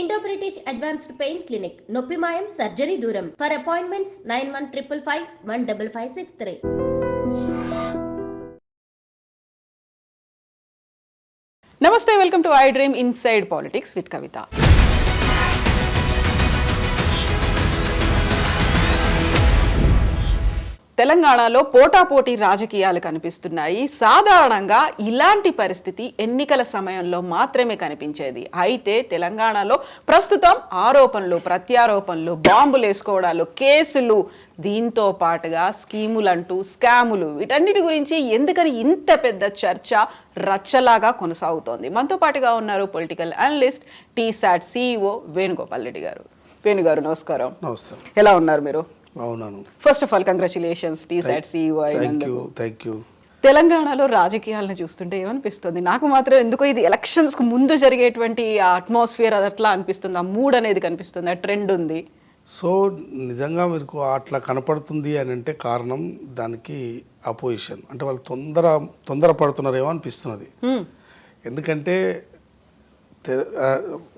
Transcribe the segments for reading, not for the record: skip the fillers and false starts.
Indo British advanced pain clinic నొప్పి మాయం surgery దూరం ఫర్ అపాయింట్మెంట్స్ 9155515563. నమస్తే, welcome to I dream inside politics with Kavitha. తెలంగాణలో పోటాపోటీ రాజకీయాలు కనిపిస్తున్నాయి. సాధారణంగా ఇలాంటి పరిస్థితి ఎన్నికల సమయంలో మాత్రమే కనిపించేది. అయితే తెలంగాణలో ప్రస్తుతం ఆరోపణలు, ప్రత్యారోపణలు, బాంబులు వేసుకోవడాలు, కేసులు, దీంతో పాటుగా స్కీములంటూ స్కాములు, వీటన్నిటి గురించి ఎందుకని ఇంత పెద్ద చర్చ రచ్చలాగా కొనసాగుతోంది? మనతో పాటుగా ఉన్నారు political analyst, T SAT CEO Venugopal Reddy గారు. వేణుగారు నమస్కారం. నమస్కారం. ఎలా ఉన్నారు మీరు? అవునాను. First of all congratulations T SAT CEO అయినందుకు. Thank you. తెలంగాణలో రాజకీయాలను చూస్తుంటే ఏమనిపిస్తుంది? నాకు మాత్రం ఎందుకో ఇది ఎలక్షన్స్కి ముందు జరిగేటువంటి అట్మాస్ఫియర్ అది అట్లా అనిపిస్తుంది. ఆ మూడ్ అనేది కనిపిస్తుంది, ఆ ట్రెండ్ ఉంది. సో నిజంగా మీకు అట్లా కనపడుతుంది అని అంటే కారణం దానికి అపోజిషన్, అంటే వాళ్ళు తొందరపడుతున్నారేమో అనిపిస్తున్నది. ఎందుకంటే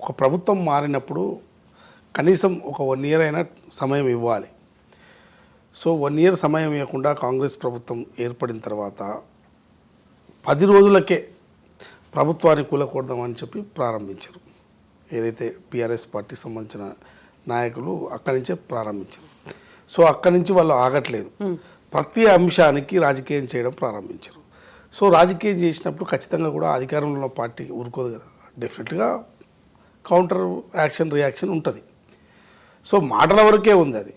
ఒక ప్రభుత్వం మారినప్పుడు కనీసం ఒక 1 year అయినా సమయం ఇవ్వాలి. సో 1 year సమయం ఇవ్వకుండా కాంగ్రెస్ ప్రభుత్వం ఏర్పడిన తర్వాత 10 రోజులకే ప్రభుత్వాన్ని కూలకూడదామని చెప్పి ప్రారంభించారు. ఏదైతే టీఆర్ఎస్ పార్టీకి సంబంధించిన నాయకులు అక్కడి నుంచే ప్రారంభించారు. సో అక్కడి నుంచి వాళ్ళు ఆగట్లేదు, ప్రతి అంశానికి రాజకీయం చేయడం ప్రారంభించారు. సో రాజకీయం చేసినప్పుడు ఖచ్చితంగా కూడా అధికారంలో ఉన్న పార్టీ ఊరుకోదు కదా, డెఫినెట్గా కౌంటర్ యాక్షన్, రియాక్షన్ ఉంటుంది. సో మాటల వరకే ఉంది అది.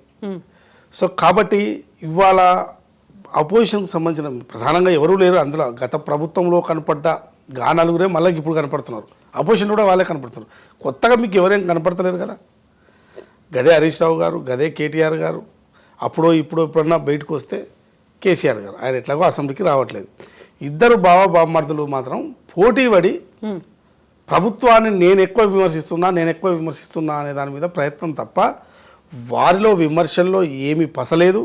సో కాబట్టి ఇవాళ అపోజిషన్కి సంబంధించిన ప్రధానంగా ఎవరూ లేరు అందులో. గత ప్రభుత్వంలో కనపడ్డ నలుగురే మళ్ళీ ఇప్పుడు కనపడుతున్నారు. అపోజిషన్ కూడా వాళ్ళే కనపడుతున్నారు. కొత్తగా మీకు ఎవరేం కనపడతలేరు కదా. గదే హరీష్ రావు గారు, గదే కేటీఆర్ గారు, ఎప్పుడన్నా బయటకు వస్తే కేసీఆర్ గారు. ఆయన ఎట్లాగో అసెంబ్లీకి రావట్లేదు. ఇద్దరు బావమర్దులు మాత్రం పోటీ పడి ప్రభుత్వాన్ని నేను ఎక్కువ విమర్శిస్తున్నా అనే దాని మీద ప్రయత్నం తప్ప వారిలో విమర్శల్లో ఏమీ పసలేదు.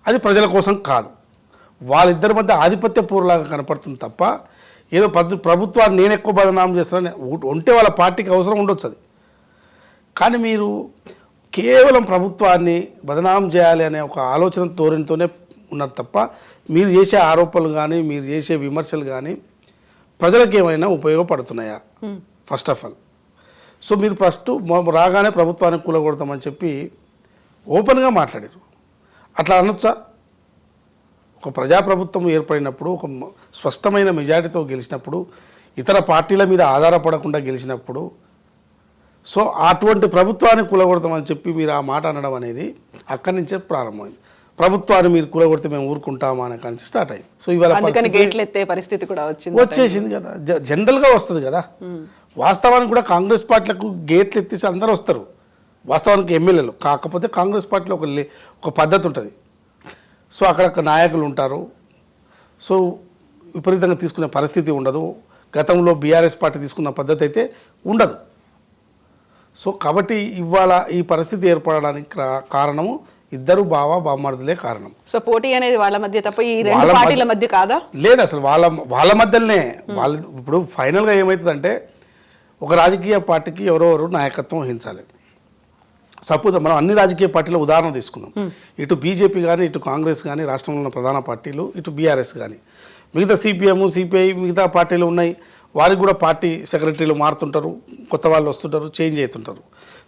అది ప్రజల కోసం కాదు, వాళ్ళిద్దరి మధ్య ఆధిపత్య పూర్వలాగా కనపడుతుంది తప్ప ఏదో ప్రభుత్వాన్ని నేను ఎక్కువ బదనాం చేస్తానని ఉంటే వాళ్ళ పార్టీకి అవసరం ఉండొచ్చు అది. కానీ మీరు కేవలం ప్రభుత్వాన్ని బదనాం చేయాలి అనే ఒక ఆలోచన ధోరణితోనే ఉన్నారు తప్ప మీరు చేసే ఆరోపణలు కానీ మీరు చేసే విమర్శలు కానీ ప్రజలకు ఏమైనా ఉపయోగపడుతున్నాయా? First of all. సో మీరు ఫస్ట్ రాగానే ప్రభుత్వానికి కూలగొడతామని చెప్పి ఓపెన్గా మాట్లాడారు. అట్లా అనొచ్చా? ఒక ప్రజాప్రభుత్వం ఏర్పడినప్పుడు, ఒక స్పష్టమైన మెజారిటీతో గెలిచినప్పుడు, ఇతర పార్టీల మీద ఆధారపడకుండా గెలిచినప్పుడు, సో అటువంటి ప్రభుత్వాన్ని కూలగొడతామని చెప్పి మీరు ఆ మాట అనడం అనేది అక్కడి నుంచే ప్రారంభమైంది. ప్రభుత్వాన్ని మీరు కూలగొడితే మేము ఊరుకుంటామా అనే కానీ స్టార్ట్ అయింది. సో ఇవాళ పరిస్థితి కూడా వచ్చేసింది కదా, జనరల్గా వస్తుంది కదా. వాస్తవానికి కూడా కాంగ్రెస్ పార్టీలకు గేట్లు ఎత్తేసి అందరూ వస్తారు వాస్తవానికి ఎమ్మెల్యేలు. కాకపోతే కాంగ్రెస్ పార్టీలో ఒక పద్ధతి ఉంటుంది. సో అక్కడ నాయకులు ఉంటారు. సో విపరీతంగా తీసుకునే పరిస్థితి ఉండదు. గతంలో బీఆర్ఎస్ పార్టీ తీసుకున్న పద్ధతి అయితే ఉండదు. సో కాబట్టి ఇవాళ ఈ పరిస్థితి ఏర్పడడానికి కారణము ఇద్దరు బావమర్దులే కారణం. సో పోటీ అనేది వాళ్ళ మధ్య తప్ప ఈ రెండు పార్టీల మధ్య కాదా? లేదు, అసలు వాళ్ళ మధ్యలోనే. వాళ్ళు ఇప్పుడు ఫైనల్గా ఏమవుతుందంటే ఒక రాజకీయ పార్టీకి ఎవరెవరు నాయకత్వం వహించాలి. సపోజ్ మనం అన్ని రాజకీయ పార్టీల ఉదాహరణ తీసుకున్నాం. ఇటు బీజేపీ కానీ, ఇటు కాంగ్రెస్ కానీ, రాష్ట్రంలో ఉన్న ప్రధాన పార్టీలు, ఇటు బీఆర్ఎస్ కానీ, మిగతా సిపిఎం, సిపిఐ, మిగతా పార్టీలు ఉన్నాయి. వారికి కూడా పార్టీ సెక్రటరీలు మారుతుంటారు, కొత్త వాళ్ళు వస్తుంటారు, చేంజ్ అవుతుంటారు.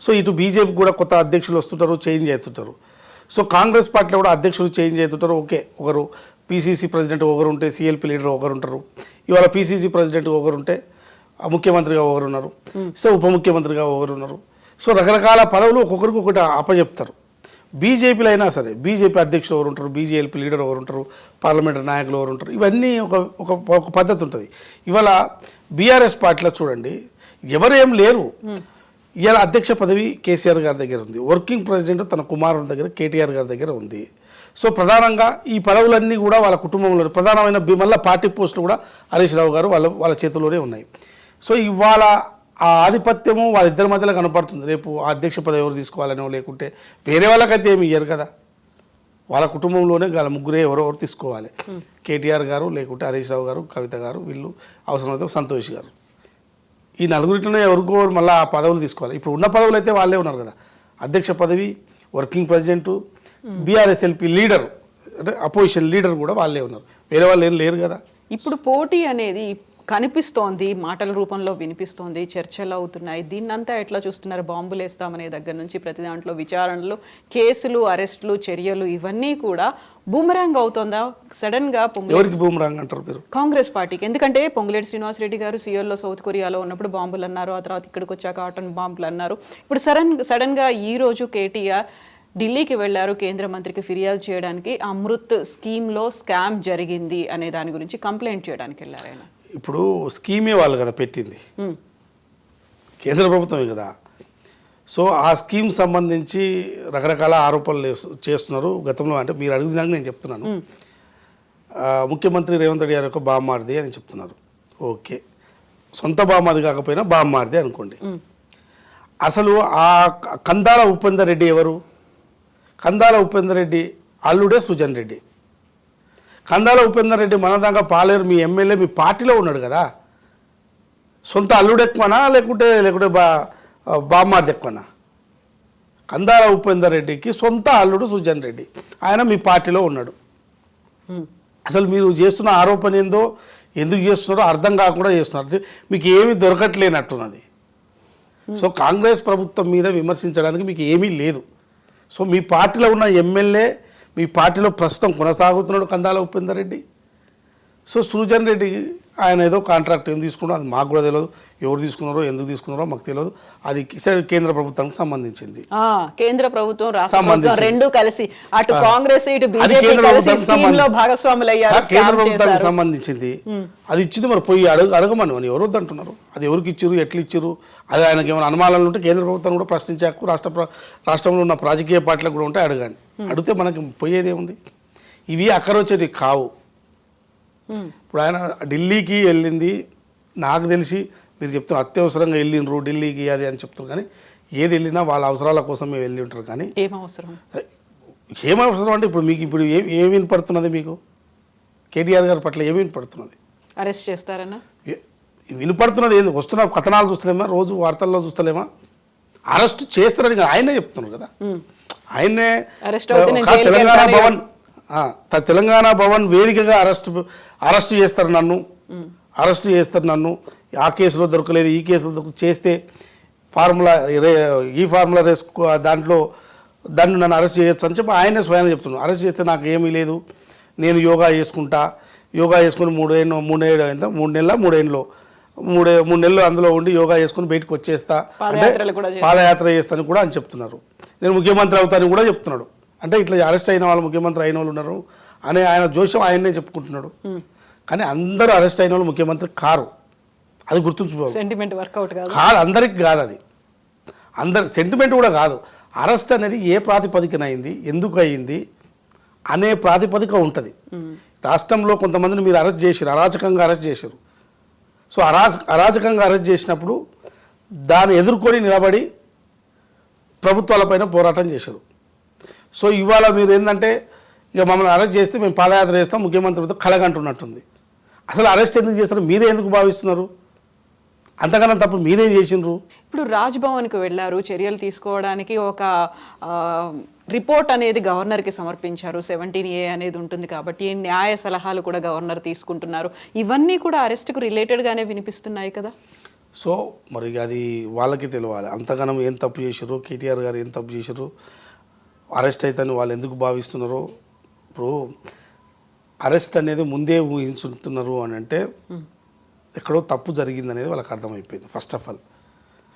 సో ఇటు బీజేపీ కూడా కొత్త అధ్యక్షులు వస్తుంటారు, చేంజ్ అవుతుంటారు. సో కాంగ్రెస్ పార్టీలో కూడా అధ్యక్షులు చేంజ్ అవుతుంటారు. ఓకే, ఒకరు పీసీసీ ప్రెసిడెంట్ ఒకరు ఉంటే సిఎల్పీ లీడర్ ఒకరు ఉంటారు. ఇవాళ పీసీసీ ప్రెసిడెంట్ ఒకరు ఉంటే ముఖ్యమంత్రిగా ఒకరు ఉన్నారు. సో ఉప ముఖ్యమంత్రిగా ఒకరు ఉన్నారు. సో రకరకాల పదవులు ఒక్కొక్కరికి ఒకటి అప్పచెప్తారు. బీజేపీలో అయినా సరే బీజేపీ అధ్యక్షులు ఎవరు ఉంటారు, బీజేపీ లీడర్ ఎవరు ఉంటారు, పార్లమెంటరీ నాయకులు ఎవరు ఉంటారు. ఇవన్నీ ఒక పద్ధతి ఉంటుంది. ఇవాళ బీఆర్ఎస్ పార్టీలో చూడండి, ఎవరేం లేరు. ఇవాళ అధ్యక్ష పదవి కేసీఆర్ గారి దగ్గర ఉంది. వర్కింగ్ ప్రెసిడెంట్ తన కుమారుడి దగ్గర కేటీఆర్ గారి దగ్గర ఉంది. సో ప్రధానంగా ఈ పదవులన్నీ కూడా వాళ్ళ కుటుంబంలో ప్రధానమైన మళ్ళీ పార్టీ పోస్టులు కూడా హరీష్ రావు గారు వాళ్ళ చేతుల్లోనే ఉన్నాయి. సో ఇవాళ ఆ ఆధిపత్యము వాళ్ళిద్దరి మధ్యలో కనపడుతుంది. రేపు ఆ అధ్యక్ష పదవి ఎవరు తీసుకోవాలనో లేకుంటే వేరే వాళ్ళకైతే ఏమి ఇయ్యరు కదా, వాళ్ళ కుటుంబంలోనే వాళ్ళ ముగ్గురే ఎవరెవరు తీసుకోవాలి. కేటీఆర్ గారు లేకుంటే హరీష్ రావు గారు, కవిత గారు, వీళ్ళు అవసరమైతే సంతోష్ గారు. ఈ నలుగురిలోనే ఎవరికో మళ్ళీ ఆ పదవులు తీసుకోవాలి. ఇప్పుడు ఉన్న పదవులు అయితే వాళ్ళే ఉన్నారు కదా, అధ్యక్ష పదవి, వర్కింగ్ ప్రెసిడెంట్, బీఆర్ఎస్ఎల్పి లీడర్ అంటే అపోజిషన్ లీడర్ కూడా వాళ్ళే ఉన్నారు, వేరే వాళ్ళు ఏం లేరు కదా. ఇప్పుడు పోటీ అనేది కనిపిస్తోంది, మాటల రూపంలో వినిపిస్తోంది, చర్చలు అవుతున్నాయి. దీన్నంతా ఎట్లా చూస్తున్నారు? బాంబులు వేస్తామనే దగ్గర నుంచి ప్రతి దాంట్లో విచారణలు, కేసులు, అరెస్టులు, చర్యలు ఇవన్నీ కూడా బూమరాంగ్ అవుతుందా? సడన్ గా ఎవరికి బూమరాంగ్ అంటారు మీరు? కాంగ్రెస్ పార్టీకి. ఎందుకంటే పొంగులేటి శ్రీనివాసరెడ్డి గారు సియోల్లో సౌత్ కొరియాలో ఉన్నప్పుడు బాంబులు అన్నారు, ఆ తర్వాత ఇక్కడికి వచ్చాక ఆటన్ బాంబులు అన్నారు. ఇప్పుడు సడన్ గా ఈ రోజు కేటీఆర్ ఢిల్లీకి వెళ్లారు కేంద్ర మంత్రికి ఫిర్యాదు చేయడానికి, అమృత్ స్కీమ్లో స్కామ్ జరిగింది అనే దాని గురించి కంప్లైంట్ చేయడానికి వెళ్ళారు ఆయన. ఇప్పుడు స్కీమే వాళ్ళు కదా పెట్టింది, కేంద్ర ప్రభుత్వమే కదా. సో ఆ స్కీమ్ సంబంధించి రకరకాల ఆరోపణలు చేస్తున్నారు గతంలో. అంటే మీరు అడుగుతున్నాక నేను చెప్తున్నాను, ముఖ్యమంత్రి రేవంత్ రెడ్డి గారి యొక్క బామ్మారిది అని చెప్తున్నారు. ఓకే, సొంత బామ్మారిది కాకపోయినా బామ్మారిది అనుకోండి. అసలు ఆ కందాల ఉపేందర్ రెడ్డి ఎవరు? కందాల ఉపేందర్ రెడ్డి అల్లుడే సుజన్ రెడ్డి. కందాల ఉపేందర్ రెడ్డి మన దాకా పాలేరు మీ ఎమ్మెల్యే, మీ పార్టీలో ఉన్నాడు కదా. సొంత అల్లుడు ఎక్కువనా లేకుంటే బామ్మారిది ఎక్కువనా? కందాల ఉపేందర్ రెడ్డికి సొంత అల్లుడు సుజన్ రెడ్డి, ఆయన మీ పార్టీలో ఉన్నాడు. అసలు మీరు చేస్తున్న ఆరోపణ ఏందో, ఎందుకు చేస్తున్నారో అర్థం కాకుండా చేస్తున్నారు. మీకు ఏమీ దొరకట్లేనట్టున్నది. సో కాంగ్రెస్ ప్రభుత్వం మీద విమర్శించడానికి మీకు ఏమీ లేదు. సో మీ పార్టీలో ఉన్న ఎమ్మెల్యే మీ పార్టీలో ప్రస్తుతం కొనసాగుతున్నాడు కందాల ఉపేందర్ రెడ్డి. సో సుజన్ రెడ్డి ఆయన ఏదో కాంట్రాక్ట్ ఏం తీసుకున్నారో అది మాకు కూడా తెలియదు, ఎవరు తీసుకున్నారో ఎందుకు తీసుకున్నారో మాకు తెలియదు. అది కేంద్ర ప్రభుత్వానికి సంబంధించింది. కేంద్ర ప్రభుత్వం రాష్ట్ర ప్రభుత్వం రెండు కలిసి అటు కాంగ్రెస్ ఇటు బీజేపీ కలిసి స్కీమ్ లో భాగస్వాములు అయ్యారు. కేంద్ర ప్రభుత్వానికి సంబంధించింది అది ఇచ్చింది. మరి పోయి అడగమని అని ఎవరు వద్దంటున్నారు? అది ఎవరికి ఇచ్చారు, ఎట్లు ఇచ్చారు? అది ఆయనకి ఏమైనా అనుమానాలు ఉంటే కేంద్ర ప్రభుత్వం కూడా ప్రశ్నించాకు, రాష్ట్రంలో ఉన్న రాజకీయ పార్టీలకు కూడా ఉంటే అడగండి. అడిగితే మనకి పోయేదేముంది? ఇవి అక్కడ వచ్చేవి కావు. ఇప్పుడు ఆయన ఢిల్లీకి వెళ్ళింది నాకు తెలిసి, మీరు చెప్తున్నారు అత్యవసరంగా వెళ్ళిండ్రు ఢిల్లీకి అది అని చెప్తున్నారు, కానీ ఏది వెళ్ళినా వాళ్ళ అవసరాల కోసమే వెళ్ళి ఉంటారు. కానీ ఏమవసరం అంటే ఇప్పుడు మీకు ఇప్పుడు ఏమి వినపడుతున్నది? మీకు కేటీఆర్ గారి పట్ల ఏమి వినపడుతున్నది? అరెస్ట్ చేస్తారన్నా వినపడుతున్నది ఏంది? వస్తున్న కథనాలు చూస్తలేమా, రోజు వార్తల్లో చూస్తలేమా? అరెస్ట్ చేస్తారని ఆయనే చెప్తున్నారు కదా. ఆయనే తెలంగాణ భవన్ వేదికగా అరెస్ట్ చేస్తారు నన్ను, ఆ కేసులో దొరకలేదు, ఈ కేసులో చేస్తే ఈ ఫార్ములా దాంట్లో దాన్ని నన్ను అరెస్ట్ చేయొచ్చు అని చెప్పి ఆయనే స్వయంగా చెప్తున్నాను. అరెస్ట్ చేస్తే నాకు ఏమీ లేదు, నేను యోగా చేసుకుని 3 నెలలు అందులో ఉండి యోగా చేసుకుని బయటకు వచ్చేస్తా, అంటే పాదయాత్ర చేస్తాను కూడా అని చెప్తున్నారు. నేను ముఖ్యమంత్రి అవుతానని కూడా చెప్తున్నాడు. అంటే ఇట్లా అరెస్ట్ అయిన వాళ్ళు ముఖ్యమంత్రి అయిన వాళ్ళు ఉన్నారు అని ఆయన జోషం ఆయన్నే చెప్పుకుంటున్నాడు. కానీ అందరూ అరెస్ట్ అయిన వాళ్ళు ముఖ్యమంత్రి కారు, అది గుర్తుంచుకోవాలి. సెంటిమెంట్ వర్కౌట్ కాదు, అందరికి కాదు, అది అందరి సెంటిమెంట్ కూడా కాదు. అరెస్ట్ అనేది ఏ ప్రాతిపదికన అయింది, ఎందుకు అయింది అనే ప్రాతిపదిక ఉంటుంది. రాష్ట్రంలో కొంతమందిని మీరు అరెస్ట్ చేశారు, అరాచకంగా అరెస్ట్ చేశారు. సో అరాచకంగా అరెస్ట్ చేసినప్పుడు దాన్ని ఎదుర్కొని నిలబడి ప్రభుత్వాలపైన పోరాటం చేశారు. సో ఇవాళ మీరు ఏంటంటే ఇక మమ్మల్ని అరెస్ట్ చేస్తే మేము పాదయాత్ర చేస్తాం, ముఖ్యమంత్రితో కలగంటున్నట్టుంది. అసలు అరెస్ట్ ఎందుకు చేస్తారు? మీరే ఎందుకు భావిస్తున్నారు? అంతకన్నా తప్పు మీరేం చేసిండ్రు? ఇప్పుడు రాజ్భవన్కి వెళ్ళారు, చర్యలు తీసుకోవడానికి ఒక రిపోర్ట్ అనేది గవర్నర్కి సమర్పించారు. 17A అనేది ఉంటుంది కాబట్టి న్యాయ సలహాలు కూడా గవర్నర్ తీసుకుంటున్నారు. ఇవన్నీ కూడా అరెస్ట్కు రిలేటెడ్గానే వినిపిస్తున్నాయి కదా. సో మరి అది వాళ్ళకి తెలియాలి. అంతగానం ఏం తప్పు చేశారు, కేటీఆర్ గారు ఏం తప్పు చేశారు, అరెస్ట్ అవుతాను వాళ్ళు ఎందుకు భావిస్తున్నారో. ఇప్పుడు అరెస్ట్ అనేది ముందే ఊహించుతున్నారు అని అంటే ఎక్కడో తప్పు జరిగిందనేది వాళ్ళకి అర్థమైపోయింది. ఫస్ట్ ఆఫ్ ఆల్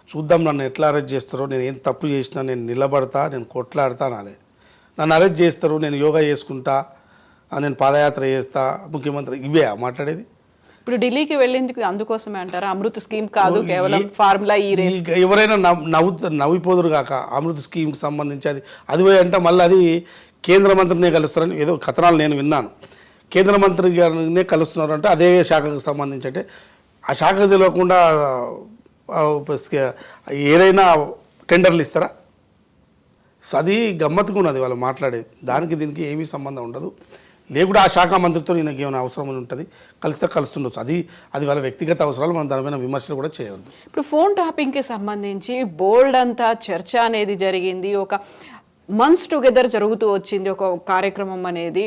చూద్దాం నన్ను ఎట్లా అరెస్ట్ చేస్తారో, నేను ఏం తప్పు చేసినా నేను నిలబడతా, నేను కొట్లాడతా నాలే. నన్ను అరెస్ట్ చేస్తారు, నేను యోగా చేసుకుంటా, నేను పాదయాత్ర చేస్తా, ముఖ్యమంత్రి ఇవే మాట్లాడేది. ఇప్పుడు ఢిల్లీకి వెళ్ళేందుకు అందుకోసమే అంటారా? అమృత్ స్కీమ్ కాదు, కేవలం ఫార్ములా ఈ రేస్. ఎవరైనా నవ్విపోదురు కాక అమృత్ స్కీమ్కి సంబంధించి అది అంటే మళ్ళీ అది కేంద్ర మంత్రినే కలుస్తారని ఏదో కథనాలు నేను విన్నాను. కేంద్ర మంత్రి గారినే కలుస్తున్నారు అంటే అదే శాఖకు సంబంధించి, అంటే ఆ శాఖకు తెలియకుండా ఏదైనా టెండర్లు ఇస్తారా? సో అది గమ్మత్తుగా ఉన్నది వాళ్ళు మాట్లాడేది. దానికి దీనికి ఏమీ సంబంధం ఉండదు. లేకుండా ఆ శాఖ మంత్రితో ఈయనకి ఏమైనా అవసరం ఉంటుంది, కలిస్తే కలుస్తుండొచ్చు. అది వాళ్ళ వ్యక్తిగత అవసరాలు, మనం దాని మీద విమర్శలు కూడా చేయవద్దు. ఇప్పుడు ఫోన్ ట్యాపింగ్కి సంబంధించి బోల్డ్ అంతా చర్చ అనేది జరిగింది, ఒక మంత్స్ టుగెదర్ జరుగుతూ వచ్చింది ఒక కార్యక్రమం అనేది.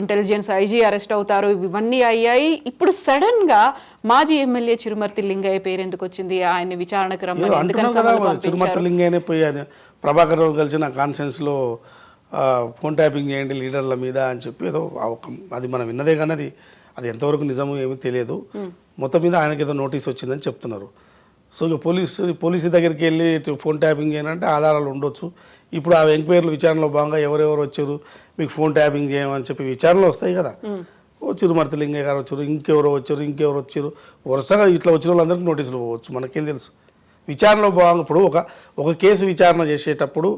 ఇంటెలిజెన్స్ ఐజీ అరెస్ట్ అవుతారు, ఇవన్నీ అయ్యాయి. ఇప్పుడు సడన్ గా మాజీ ఎమ్మెల్యే చిరుమర్తి లింగయ్య పేరు ఎందుకు వచ్చింది? ఆయన విచారణకు రమ్మని చిరుమర్తి లింగయ్యనే పోయి ప్రభాకర్ రావు కలిసి నా కాన్ఫరెన్స్లో ఫోన్ ట్యాపింగ్ చేయండి లీడర్ల మీద అని చెప్పి ఏదో అది మనం విన్నదే కానీ అది ఎంతవరకు నిజము ఏమీ తెలియదు. మొత్తం మీద ఆయనకి ఏదో నోటీస్ వచ్చిందని చెప్తున్నారు. సో ఇక పోలీసు దగ్గరికి వెళ్ళి ఫోన్ ట్యాపింగ్ చేయాలంటే ఆధారాలు ఉండొచ్చు. ఇప్పుడు ఆ ఎంక్వైరీలు విచారణలో భాగంగా ఎవరెవరు వచ్చారు, మీకు ఫోన్ ట్యాపింగ్ చేయమని చెప్పి విచారణలో వస్తాయి కదా. చిరుమర్తి లింగయ్య గారు వచ్చారు, ఇంకెవరో వచ్చారు, వరుసగా ఇట్లా వచ్చిన వాళ్ళందరికీ నోటీసులు పోవచ్చు. మనకేం తెలుసు? విచారణలో భాగంగా ఇప్పుడు ఒక కేసు విచారణ చేసేటప్పుడు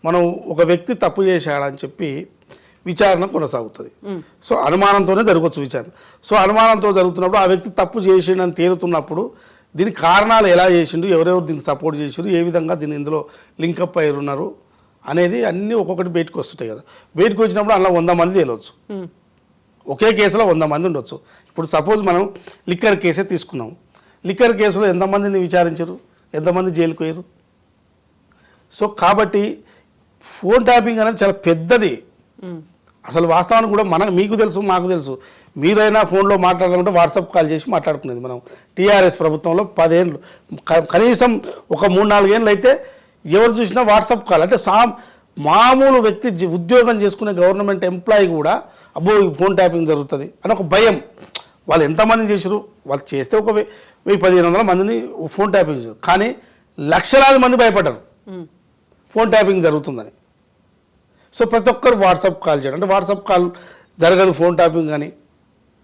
మనం ఒక వ్యక్తి తప్పు చేశాడని చెప్పి విచారణ కొనసాగుతుంది. సో అనుమానంతోనే జరగవచ్చు విచారణ. సో అనుమానంతో జరుగుతున్నప్పుడు ఆ వ్యక్తి తప్పు చేసిండని తేలుతున్నప్పుడు దీనికి కారణాలు ఎలా చేసిండు, ఎవరెవరు దీనికి సపోర్ట్ చేసిండు, ఏ విధంగా దీన్ని ఇందులో లింకప్ అయ్యి ఉన్నారు అనేది అన్నీ ఒక్కొక్కటి బయటకు వస్తుంటాయి కదా. బయటకు వచ్చినప్పుడు అలా 100 మంది తేలవచ్చు, ఒకే కేసులో 100 మంది ఉండొచ్చు. ఇప్పుడు సపోజ్ మనం లిక్కర్ కేసే తీసుకున్నాం. లిక్కర్ కేసులో ఎంతమందిని విచారించారు, ఎంతమంది జైలుకు పోయారు? సో కాబట్టి ఫోన్ ట్యాపింగ్ అనేది చాలా పెద్దది. అసలు వాస్తవానికి కూడా మీకు తెలుసు, మాకు తెలుసు. మీరైనా ఫోన్లో మాట్లాడాలంటే వాట్సాప్ కాల్ చేసి మాట్లాడుకునేది. మనం టీఆర్ఎస్ ప్రభుత్వంలో 10 ఏళ్ళు, కనీసం ఒక 3-4 ఏళ్ళు అయితే ఎవరు చూసినా వాట్సాప్ కాల్. అంటే మామూలు వ్యక్తి ఉద్యోగం చేసుకునే గవర్నమెంట్ ఎంప్లాయీ కూడా అబ్బో ఫోన్ ట్యాపింగ్ జరుగుతుంది అని ఒక భయం. వాళ్ళు ఎంతమందిని చేశారు, వాళ్ళు చేస్తే ఒక 1000-1500 మందిని ఫోన్ ట్యాపింగ్ చేశారు. కానీ లక్షలాది మంది భయపడ్డారు ఫోన్ ట్యాపింగ్ జరుగుతుందని. సో ప్రతి ఒక్కరు వాట్సాప్ కాల్ చేయడం, అంటే వాట్సాప్ కాల్ జరగదు ఫోన్ ట్యాపింగ్ అని.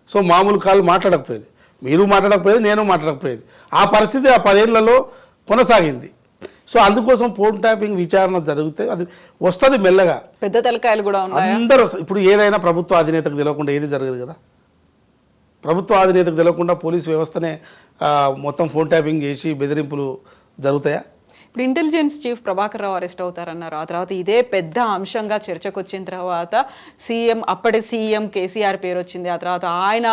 సో మామూలు కాల్ మాట్లాడకపోయేది, మీరు మాట్లాడకపోయేది, నేను మాట్లాడకపోయేది. ఆ పరిస్థితి ఆ 10 ఏళ్లలో కొనసాగింది. సో అందుకోసం ఫోన్ ట్యాపింగ్ విచారణ జరిగితే అది వస్తుంది మెల్లగా. పెద్ద తలకాయలు కూడా అందరూ ఇప్పుడు ఏదైనా ప్రభుత్వ అధినేతకు తెలియకుండా ఏది జరగదు కదా. ప్రభుత్వ అధినేతకు తెలియకుండా పోలీసు వ్యవస్థనే మొత్తం ఫోన్ ట్యాపింగ్ చేసి బెదిరింపులు జరుగుతాయా? ఇప్పుడు intelligence chief Prabhakar Rao arrest అవుతారన్నారు. ఆ తర్వాత ఇదే పెద్ద అంశంగా చర్చకు వచ్చిన తర్వాత అప్పటి సీఎం కేసీఆర్ పేరు వచ్చింది. ఆ తర్వాత ఆయన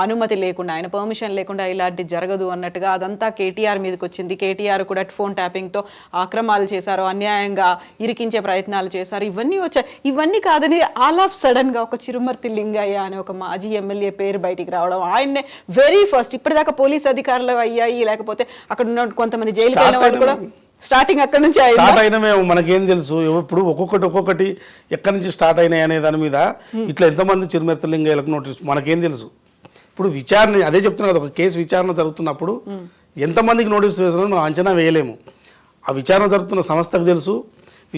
అనుమతి లేకుండా, ఆయన పర్మిషన్ లేకుండా ఇలాంటి జరగదు అన్నట్టుగా అదంతా కేటీఆర్ మీదకి వచ్చింది. కేటీఆర్ కూడా ఫోన్ ట్యాపింగ్తో అక్రమాలు చేశారు, అన్యాయంగా ఇరికించే ప్రయత్నాలు చేశారు, ఇవన్నీ వచ్చాయి. ఇవన్నీ కాదని ఆల్ ఆఫ్ సడన్గా ఒక చిరుమర్తి లింగయ్య అనే ఒక మాజీ ఎమ్మెల్యే పేరు బయటికి రావడం, ఆయన్నే వెరీ ఫస్ట్ ఇప్పటిదాకా పోలీస్ అధికారులు అయ్యాయి, లేకపోతే అక్కడ ఉన్న కొంతమంది జైలుకి వెళ్ళిన వాళ్ళు కూడా స్టార్టింగ్ అక్కడ నుంచి స్టార్ట్ అయినా మేము మనకేం తెలుసు. ఇప్పుడు ఒక్కొక్కటి ఎక్కడి నుంచి స్టార్ట్ అయినాయి అనే దాని మీద ఇట్లా ఎంతమంది చిరుమర్తి లింగయ్యలకు నోటీస్ మనకేం తెలుసు. ఇప్పుడు విచారణ అదే చెప్తున్నా కదా, ఒక కేసు విచారణ జరుగుతున్నప్పుడు ఎంతమందికి నోటీస్ చేస్తున్నారో మనం అంచనా వేయలేము. ఆ విచారణ జరుగుతున్న సంస్థకు తెలుసు,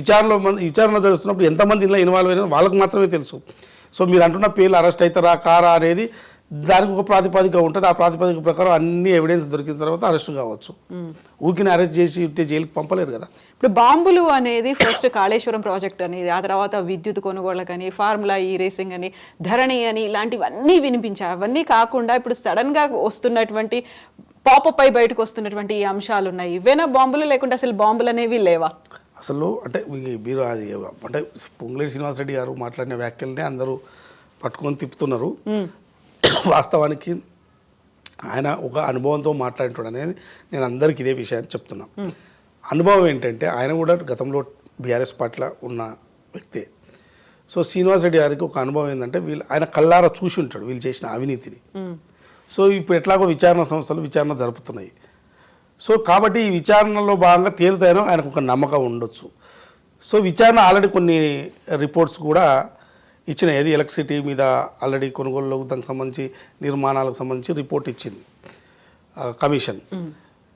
విచారణ జరుగుతున్నప్పుడు ఎంతమంది ఇలా ఇన్వాల్వ్ అయినా వాళ్ళకి మాత్రమే తెలుసు. సో మీరు అంటున్న పేర్లు అరెస్ట్ అవుతారా కారా అనేది దానికి ఒక ప్రాతిపదిక ఉంటుంది. ఆ ప్రాతిపదిక ప్రకారం అన్ని ఎవిడెన్స్ దొరికిన తర్వాత అరెస్ట్ కావచ్చు. ఊరిని అరెస్ట్ చేసి ఇట్టే జైలుకి పంపలేరు కదా. ఇప్పుడు బాంబులు అనేది ఫస్ట్ కాళేశ్వరం ప్రాజెక్ట్ అనేది, ఆ తర్వాత విద్యుత్ కొనుగోళ్ళకని, ఫార్ములా ఈ రేసింగ్ అని, ధరణి అని, ఇలాంటివన్నీ వినిపించాయి. అవన్నీ కాకుండా ఇప్పుడు సడన్గా వస్తున్నటువంటి పాపప్ అయి బయటకు వస్తున్నటువంటి ఈ అంశాలు ఉన్నాయి. ఇవేనా బాంబులు, లేకుంటే అసలు బాంబులు అనేవి లేవా? అసలు అంటే మీరు అది అంటే పొంగులేటి శ్రీనివాసరెడ్డి గారు మాట్లాడిన వ్యాఖ్యలనే అందరూ పట్టుకొని తిప్పుతున్నారు. వాస్తవానికి ఆయన ఒక అనుభవంతో మాట్లాడుతాడు అనేది నేను అందరికీ ఇదే విషయాన్ని చెప్తున్నాను. అనుభవం ఏంటంటే ఆయన కూడా గతంలో బీఆర్ఎస్ పార్టీలో ఉన్న వ్యక్తే. సో శ్రీనివాసరెడ్డి గారికి ఒక అనుభవం ఏంటంటే ఆయన కళ్ళారా చూసి ఉంటాడు వీళ్ళు చేసిన అవినీతిని. సో ఇప్పుడు ఎట్లాగో విచారణ సంస్థలు విచారణ జరుపుతున్నాయి. సో కాబట్టి ఈ విచారణలో భాగంగా తేలుతాయనో ఆయనకు ఒక నమ్మకం ఉండొచ్చు. సో విచారణ ఆల్రెడీ కొన్ని రిపోర్ట్స్ కూడా ఇచ్చిన, ఏది ఎలక్ట్రిసిటీ మీద ఆల్రెడీ కొనుగోలు దానికి సంబంధించి నిర్మాణాలకు సంబంధించి రిపోర్ట్ ఇచ్చింది కమిషన్.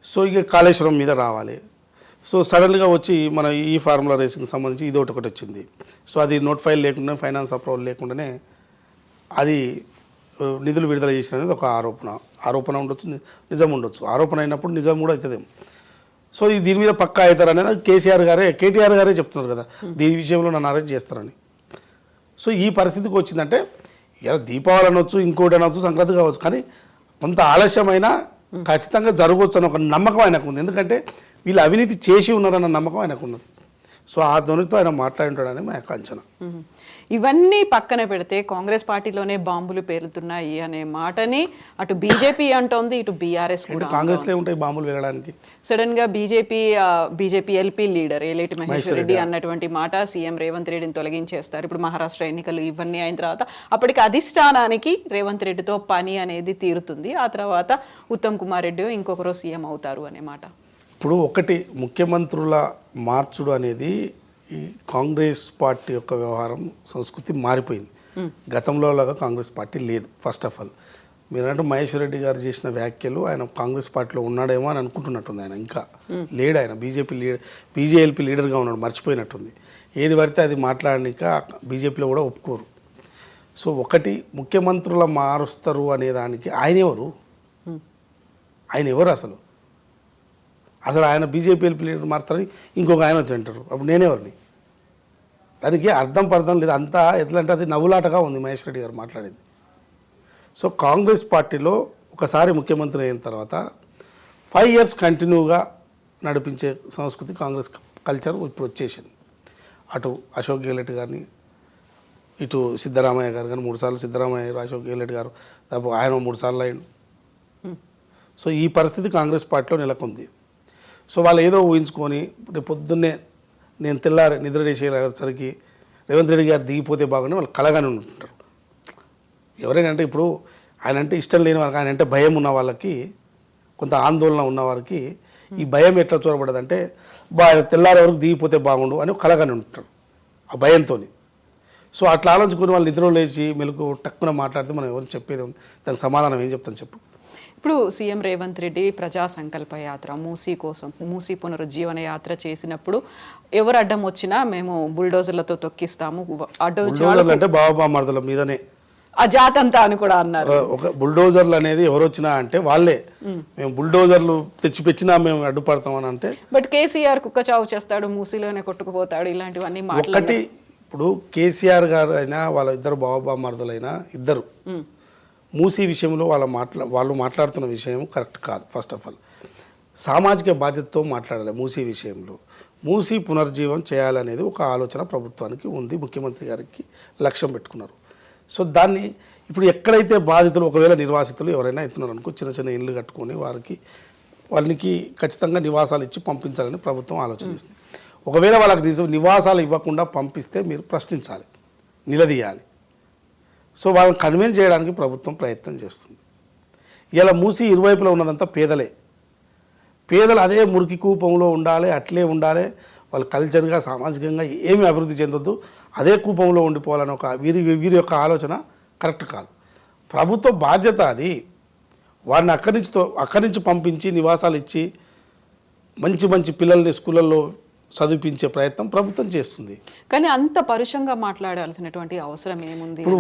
సో ఇక కాళేశ్వరం మీద రావాలి. సో సడన్గా వచ్చి మన ఈ ఫార్ములా రేసింగ్కి సంబంధించి ఇది ఒకటి వచ్చింది. సో అది నోట్ ఫైల్ లేకుండా, ఫైనాన్స్ అప్రూవల్ లేకుండానే అది నిధులు విడుదల చేసిన అనేది ఒక ఆరోపణ ఉండొచ్చు, నిజం ఉండొచ్చు. ఆరోపణ అయినప్పుడు నిజం కూడా అవుతుందేమో. సో దీని మీద పక్కా అవుతారు అనేది కేటీఆర్ గారే చెప్తున్నారు కదా, దీని విషయంలో నన్ను అరెస్ట్ చేస్తారని. సో ఈ పరిస్థితికి వచ్చిందంటే ఇలా దీపావళి అనొచ్చు, ఇంకోటి అనొచ్చు, సంక్రాంతి కావచ్చు, కానీ కొంత ఆలస్యమైనా ఖచ్చితంగా జరగవచ్చు అని ఒక నమ్మకం ఆయనకు ఉంది. ఎందుకంటే వీళ్ళు అవినీతి చేసి ఉన్నారన్న నమ్మకం ఆయనకు ఉన్నది. సో ఆ ధ్వనితో ఆయన మాట్లాడుతాడని మా యొక్క అంచనా. ఇవన్నీ పక్కన పెడితే కాంగ్రెస్ పార్టీలోనే బాంబులు పేలుతున్నాయి అనే మాటని అటు బీజేపీ అంటోంది, ఇటు బీఆర్ఎస్ కూడా. కాంగ్రెస్లో ఉంటాయి బాంబులు వెళ్ళడానికి. సడన్ గా BJP LP leader Eleti Maheshwar Reddy అన్నటువంటి మాట సీఎం రేవంత్ రెడ్డిని తొలగించేస్తారు. ఇప్పుడు మహారాష్ట్ర ఎన్నికలు ఇవన్నీ అయిన తర్వాత అప్పటికి అధిష్టానానికి రేవంత్ రెడ్డితో పని అనేది తీరుతుంది. ఆ తర్వాత ఉత్తమ్ కుమార్ రెడ్డి ఇంకొకరు సీఎం అవుతారు అనే మాట. ఇప్పుడు ఒకటి, ముఖ్యమంత్రుల మార్చుడు అనేది ఈ కాంగ్రెస్ పార్టీ యొక్క వ్యవహారం సంస్కృతి మారిపోయింది. గతంలో లాగా కాంగ్రెస్ పార్టీ లేదు. ఫస్ట్ ఆఫ్ ఆల్ మీరంటే మహేశ్వర్ రెడ్డి గారు చేసిన వ్యాఖ్యలు ఆయన కాంగ్రెస్ పార్టీలో ఉన్నాడేమో అని అనుకుంటున్నట్టుంది. ఆయన ఇంకా లేడు. ఆయన బీజేపీ లీడర్గా ఉన్నాడు, మర్చిపోయినట్టుంది. ఏది పడితే అది మాట్లాడనిక బీజేపీలో కూడా ఒప్పుకోరు. సో ఒకటి, ముఖ్యమంత్రుల మారుస్తారు అనే దానికి ఆయన ఎవరు అసలు ఆయన బీజేపీ లీడర్ మారుతారని ఇంకొక ఆయన వచ్చి అంటారు. అప్పుడు నేనెవరిని? దానికి అర్థం పర్థం లేదు. అంతా ఎట్లా అంటే అది నవ్వులాటగా ఉంది మహేష్ రెడ్డి గారు మాట్లాడేది. సో కాంగ్రెస్ పార్టీలో ఒకసారి ముఖ్యమంత్రి అయిన తర్వాత 5 years కంటిన్యూగా నడిపించే సంస్కృతి కాంగ్రెస్ కల్చర్ ఇప్పుడు వచ్చేసింది. అటు అశోక్ గెహ్లోట్ గారిని, ఇటు సిద్ధరామయ్య గారు కానీ 3 సార్లు సిద్ధరామయ్య గారు, అశోక్ గెహ్లోట్ గారు దాదాపు ఆయన 3 సార్లు అయ్యిండు. సో ఈ పరిస్థితి కాంగ్రెస్ పార్టీలో నెలకొంది. సో వాళ్ళు ఏదో ఊహించుకొని రేపు పొద్దున్నే నేను తెల్లారి నిద్ర చేసేసరికి రేవంత్ రెడ్డి గారు దిగిపోతే బాగుండి వాళ్ళు కలగానే ఉంటుంటారు. ఎవరైనా అంటే ఇప్పుడు ఆయన అంటే ఇష్టం లేని వాళ్ళకి, ఆయన అంటే భయం ఉన్న వాళ్ళకి, కొంత ఆందోళన ఉన్న వారికి ఈ భయం ఎట్లా చూడబడదంటే తెల్లారి వరకు దిగిపోతే బాగుండు అని కలగానే ఉంటారు ఆ భయంతో. సో అట్లా ఆలోచించుకుని వాళ్ళు నిద్ర లేచి మెలకు టక్కున మాట్లాడితే మనం ఎవరు చెప్పేది ఉంది, దానికి సమాధానం ఏం చెప్తాను చెప్పు. ఇప్పుడు సీఎం రేవంత్ రెడ్డి ప్రజా సంకల్ప యాత్ర మూసీ పునరుజ్జీవన యాత్ర చేసినప్పుడు ఎవరు అడ్డం వచ్చినా మేము బుల్డోజర్లతో తొక్కిస్తాము, అంటే బాబా మరదల మీదనే ఆ జాతంతా అని కూడా అన్నారు. ఒక బుల్డోజర్లు అనేది ఎవరు వచ్చినా అంటే వాళ్ళే, మేము బుల్డోజర్లు తెచ్చిపెచ్చినా మేము అడ్డుపడతామని అంటే. బట్ కేసీఆర్ కుక్క చావు చేస్తాడు, మూసీలోనే కొట్టుకుపోతాడు, ఇలాంటివన్నీ ఒకటి. ఇప్పుడు కేసీఆర్ గారు అయినా వాళ్ళ ఇద్దరు బాబా మరదలైనా ఇద్దరు మూసీ విషయంలో వాళ్ళు మాట్లాడుతున్న విషయం కరెక్ట్ కాదు. ఫస్ట్ ఆఫ్ ఆల్ సామాజిక బాధ్యతతో మాట్లాడాలి. మూసీ విషయంలో మూసీ పునర్జీవం చేయాలనేది ఒక ఆలోచన ప్రభుత్వానికి ఉంది, ముఖ్యమంత్రి గారికి లక్ష్యం పెట్టుకున్నారు. సో దాన్ని ఇప్పుడు ఎక్కడైతే బాధితులు ఒకవేళ నిర్వాసితులు ఎవరైనా ఎత్తున్నారు అనుకో, చిన్న చిన్న ఇళ్ళు కట్టుకొని వాళ్ళకి ఖచ్చితంగా నివాసాలు ఇచ్చి పంపించాలని ప్రభుత్వం ఆలోచిస్తుంది. ఒకవేళ వాళ్ళకి నివాసాలు ఇవ్వకుండా పంపిస్తే మీరు ప్రశ్నించాలి, నిలదీయాలి. సో వాళ్ళని కన్విన్స్ చేయడానికి ప్రభుత్వం ప్రయత్నం చేస్తుంది. ఇలా మూసి ఇరువైపులో ఉన్నదంతా పేదలు అదే మురికి కూపంలో ఉండాలి, అట్లే ఉండాలి, వాళ్ళు కల్చర్గా సామాజికంగా ఏమీ అభివృద్ధి చెందొద్దు, అదే కూపంలో ఉండిపోవాలని ఒక వీరి యొక్క ఆలోచన కరెక్ట్ కాదు. ప్రభుత్వ బాధ్యత అది. వారిని అక్కడి నుంచి పంపించి నివాసాలు ఇచ్చి మంచి పిల్లల్ని స్కూళ్ళల్లో చదివించే ప్రయత్నం ప్రభుత్వం చేస్తుంది. కానీ అంత పరుషంగా మాట్లాడాల్సినటువంటి అవసరం ఏముంది? ఇప్పుడు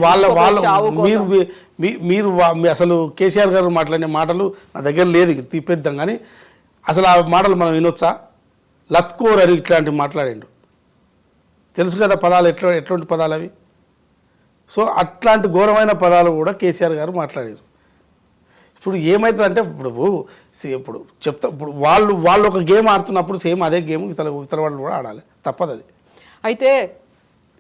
మీరు అసలు కేసీఆర్ గారు మాట్లాడిన మాటలు నా దగ్గర లేదు తీపేద్దాం, కానీ అసలు ఆ మాటలు మనం వినొచ్చా? లత్కోర్ అని ఇట్లాంటివి మాట్లాడిండు, తెలుసు కదా పదాలు ఎట్లాంటి పదాలు అవి. సో అట్లాంటి ఘోరమైన పదాలు కూడా కేసీఆర్ గారు మాట్లాడారు. ఇప్పుడు ఏమవుతుందంటే ఇప్పుడు వాళ్ళు ఒక గేమ్ ఆడుతున్నప్పుడు సేమ్ అదే గేమ్ ఇతర వాళ్ళు కూడా ఆడాలి, తప్పదు అది. అయితే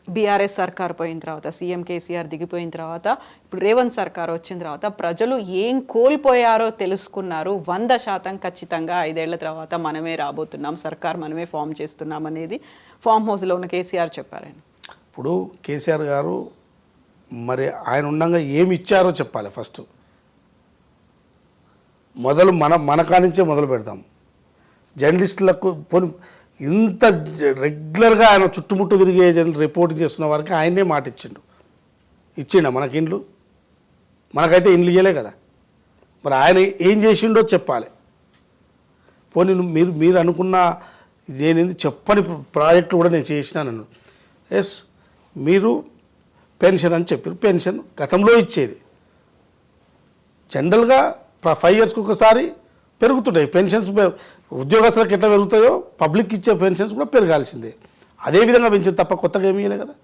బీఆర్ఎస్ సర్కార్ పోయిన తర్వాత, సీఎం కేసీఆర్ దిగిపోయిన తర్వాత, ఇప్పుడు రేవంత్ సర్కార్ వచ్చిన తర్వాత ప్రజలు ఏం కోల్పోయారో తెలుసుకున్నారు. 100% ఖచ్చితంగా 5 ఏళ్ల తర్వాత మనమే రాబోతున్నాం, సర్కార్ మనమే ఫామ్ చేస్తున్నాం అనేది ఫామ్ హౌస్లో ఉన్న కేసీఆర్ చెప్పారు. ఇప్పుడు కేసీఆర్ గారు మరి ఆయన ఉండగా ఏమి ఇచ్చారో చెప్పాలి. ఫస్ట్ మన కానించే మొదలు పెడతాం. జర్నలిస్టులకు ఇంత రెగ్యులర్గా ఆయన చుట్టుముట్టు తిరిగే రిపోర్టింగ్ చేస్తున్న వారికి ఆయనే మాట ఇచ్చిండ మనకి ఇండ్లు, మనకైతే ఇండ్లు ఇయ్యలే కదా. మరి ఆయన ఏం చేసిండో చెప్పాలి. పోనీ మీరు అనుకున్న నేనేంది చెప్పని ప్రాజెక్టులు కూడా నేను చేసినాను. ఎస్, మీరు పెన్షన్ అని చెప్పారు. పెన్షన్ గతంలో ఇచ్చేది జనరల్గా 5 yearsకి ఒకసారి పెరుగుతుంటాయి పెన్షన్స్. ఉద్యోగస్తులకు ఎట్లా పెరుగుతాయో పబ్లిక్ ఇచ్చే పెన్షన్స్ కూడా పెరగాల్సిందే. అదేవిధంగా పెంచింది తప్ప కొత్తగా ఏమీ ఇయ్యలే కదా.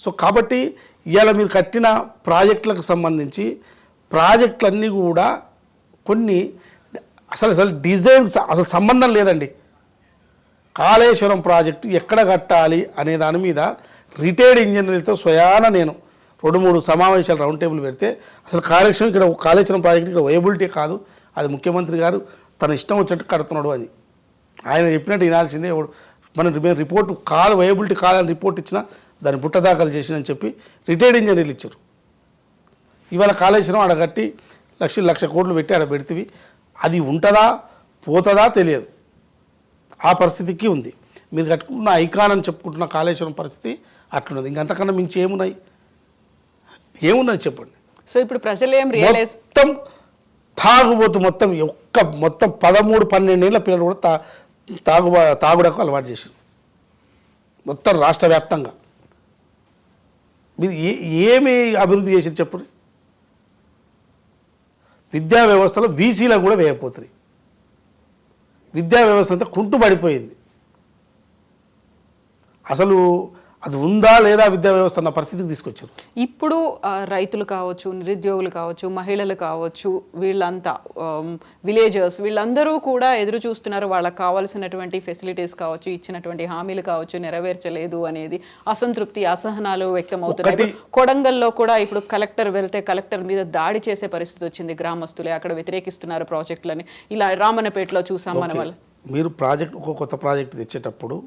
సో కాబట్టి ఇవాళ మీరు కట్టిన ప్రాజెక్టులకు సంబంధించి ప్రాజెక్టులన్నీ కూడా కొన్ని అసలు డిజైన్స్ అసలు సంబంధం లేదండి. కాళేశ్వరం ప్రాజెక్టు ఎక్కడ కట్టాలి అనే దాని మీద రిటైర్డ్ ఇంజనీర్లతో స్వయాన నేను 2-3 సమావేశాలు రౌండ్ టేబుల్ పెడితే అసలు కాళేశ్వరం ఇక్కడ కాళేశ్వరం ప్రాజెక్ట్ ఇక్కడ వయబిలిటీ కాదు, అది ముఖ్యమంత్రి గారు తన ఇష్టం వచ్చినట్టు కడుతున్నాడు అని ఆయన చెప్పినట్టు వినాల్సిందే. మనం రిపోర్ట్ కాదు వయబిలిటీ కాదని రిపోర్ట్ ఇచ్చినా దాన్ని పుట్టదాఖలు చేసినని చెప్పి రిటైర్డ్ ఇంజనీర్లు ఇచ్చారు. ఇవాళ కాళేశ్వరం ఆడగట్టి 1,00,000 కోట్లు పెట్టి ఆడ పెడితే అది ఉంటుందా పోతుందా తెలియదు, ఆ పరిస్థితికి ఉంది. మీరు కట్టుకున్న ఐకాన్ అని చెప్పుకుంటున్న కాళేశ్వరం పరిస్థితి అట్లున్నది. ఇంకంతకన్నా మించి ఏమున్నది చెప్పండి. సో ఇప్పుడు ప్రజలు ఏం రియలైజ్ మొత్తం తాగుబోతు మొత్తం 13-12 ఏళ్ళ పిల్లలు కూడా తాగుడకు అలవాటు చేశారు మొత్తం రాష్ట్ర వ్యాప్తంగా. మీరు ఏమి అభివృద్ధి చేశారు చెప్పండి. విద్యా వ్యవస్థలో వీసీలో కూడా వేయకపోతుంది. విద్యా వ్యవస్థ అంతా కుంటుపడిపోయింది. అసలు అది ఉందా లేదా విద్యా వ్యవస్థ అన్న పరిస్థితికి తీసుకొచ్చారు. ఇప్పుడు రైతులు కావచ్చు, నిరుద్యోగులు కావచ్చు, మహిళలు కావచ్చు, వీళ్ళంతా విలేజర్స్ వీళ్ళందరూ కూడా ఎదురు చూస్తున్నారు. వాళ్ళకి కావాల్సినటువంటి ఫెసిలిటీస్ కావచ్చు, ఇచ్చినటువంటి హామీలు కావచ్చు నెరవేర్చలేదు అనేది అసంతృప్తి, అసహనాలు వ్యక్తం అవుతున్నాయి. కొడంగల్లో కూడా ఇప్పుడు కలెక్టర్ వెళ్తే కలెక్టర్ మీద దాడి చేసే పరిస్థితి వచ్చింది. గ్రామస్తులే అక్కడ వ్యతిరేకిస్తున్నారు ప్రాజెక్టులని. ఇలా రామన్నపేటలో చూసాం మన వాళ్ళు. మీరు ఒక కొత్త ప్రాజెక్టు తెచ్చేటప్పుడు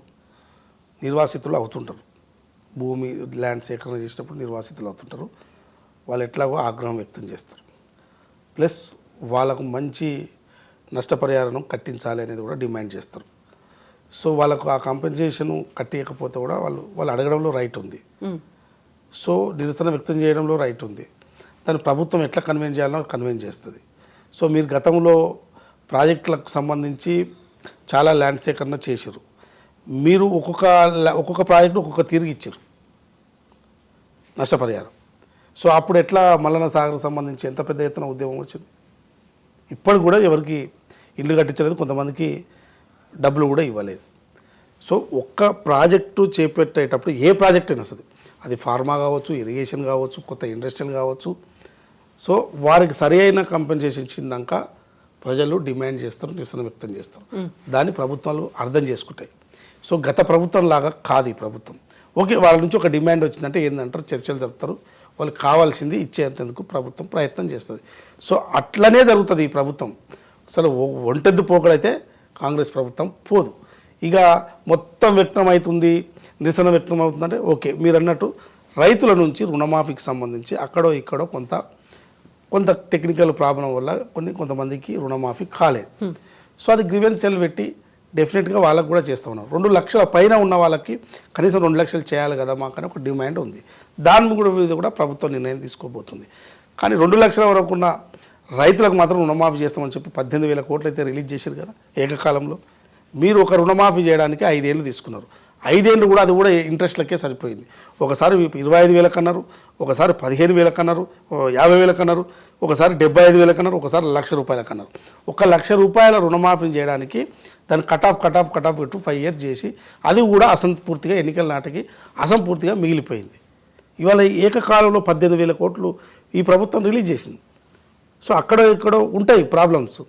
నిర్వాసితులు అవుతుంటారు. భూమి ల్యాండ్ సేకరణ చేసేటప్పుడు నిర్వాసితులు అవుతుంటారు. వాళ్ళు ఎట్లాగో ఆగ్రహం వ్యక్తం చేస్తారు. ప్లస్ వాళ్ళకు మంచి నష్టపరిహారం కట్టించాలి అనేది కూడా డిమాండ్ చేస్తారు. సో వాళ్ళకు ఆ కాంపెన్సేషన్ కట్టియకపోతే కూడా వాళ్ళు అడగడంలో రైట్ ఉంది. సో నిరసన వ్యక్తం చేయడంలో రైట్ ఉంది. దాన్ని ప్రభుత్వం ఎట్లా కన్వెన్స్ చేయాలో కన్వెన్స్ చేస్తుంది. సో మీరు గతంలో ప్రాజెక్టులకు సంబంధించి చాలా ల్యాండ్ సేకరణ చేశారు. మీరు ఒక్కొక్క ప్రాజెక్టు ఒక్కొక్క తీరుగా ఇచ్చారు నష్టపరిహారం. సో అప్పుడు ఎట్లా మల్లన్న సాగర్కి సంబంధించి ఎంత పెద్ద ఎత్తున ఉద్యమం వచ్చింది. ఇప్పుడు కూడా ఎవరికి ఇల్లు కట్టించలేదు, కొంతమందికి డబ్బులు కూడా ఇవ్వలేదు. సో ఒక్క ప్రాజెక్టు చేపట్టేటప్పుడు ఏ ప్రాజెక్ట్ అయినా సరే, అది ఫార్మా కావచ్చు, ఇరిగేషన్ కావచ్చు, కొత్త ఇండస్ట్రియల్ కావచ్చు, సో వారికి సరి అయిన కంపెన్సేషన్ ఇచ్చిందాక ప్రజలు డిమాండ్ చేస్తారు, నిరసన వ్యక్తం చేస్తారు. దాన్ని ప్రభుత్వాలు అర్థం చేసుకుంటాయి. సో గత ప్రభుత్వం లాగా కాదు ఈ ప్రభుత్వం. ఓకే, వాళ్ళ నుంచి ఒక డిమాండ్ వచ్చిందంటే ఏంటంటారు, చర్చలు జరుపుతారు, వాళ్ళకి కావాల్సింది ఇచ్చేందుకు ప్రభుత్వం ప్రయత్నం చేస్తుంది. సో అట్లనే జరుగుతుంది ఈ ప్రభుత్వం. అసలు ఒంటెద్దు పోకడైతే కాంగ్రెస్ ప్రభుత్వం పోదు. ఇక మొత్తం వ్యక్తం అవుతుంది, నిరసన వ్యక్తం అవుతుందంటే ఓకే, మీరు అన్నట్టు రైతుల నుంచి రుణమాఫీకి సంబంధించి అక్కడో ఇక్కడో కొంత టెక్నికల్ ప్రాబ్లం వల్ల కొంతమందికి రుణమాఫీ కాలేదు. సో అది గ్రీవెన్స్ సెల్ పెట్టి డెఫినెట్గా వాళ్ళకు కూడా చేస్తూ ఉన్నారు. 2 లక్షల పైన ఉన్న వాళ్ళకి కనీసం 2 లక్షలు చేయాలి కదా మాకని ఒక డిమాండ్ ఉంది. దాని మీద కూడా ప్రభుత్వం నిర్ణయం తీసుకోబోతుంది. కానీ 2 లక్షల వరకు ఉన్న రైతులకు మాత్రం రుణమాఫీ చేస్తామని చెప్పి 18,000 కోట్లు అయితే రిలీజ్ చేశారు కదా ఏకకాలంలో. మీరు ఒక రుణమాఫీ చేయడానికి 5 ఏళ్ళు తీసుకున్నారు. 5 ఏళ్ళు కూడా అది కూడా ఇంట్రెస్ట్లకే సరిపోయింది. ఒకసారి 25,000 కన్నారు, ఒకసారి 15,000 కన్నారు, 50,000 కన్నారు, ఒకసారి 75,000 కన్నారు, ఒకసారి ₹1,00,000 కన్నారు. ₹1,00,000 రుణమాఫీ చేయడానికి దాన్ని కట్ ఆఫ్ పెట్టు 5 ఇయర్స్ చేసి అది కూడా అసంపూర్తిగా ఎన్నికల నాటికి అసంపూర్తిగా మిగిలిపోయింది. ఇవాళ ఏకకాలంలో 18,000 కోట్లు ఈ ప్రభుత్వం రిలీజ్ చేసింది. సో అక్కడ ఇక్కడ ఉంటాయి ప్రాబ్లమ్స్,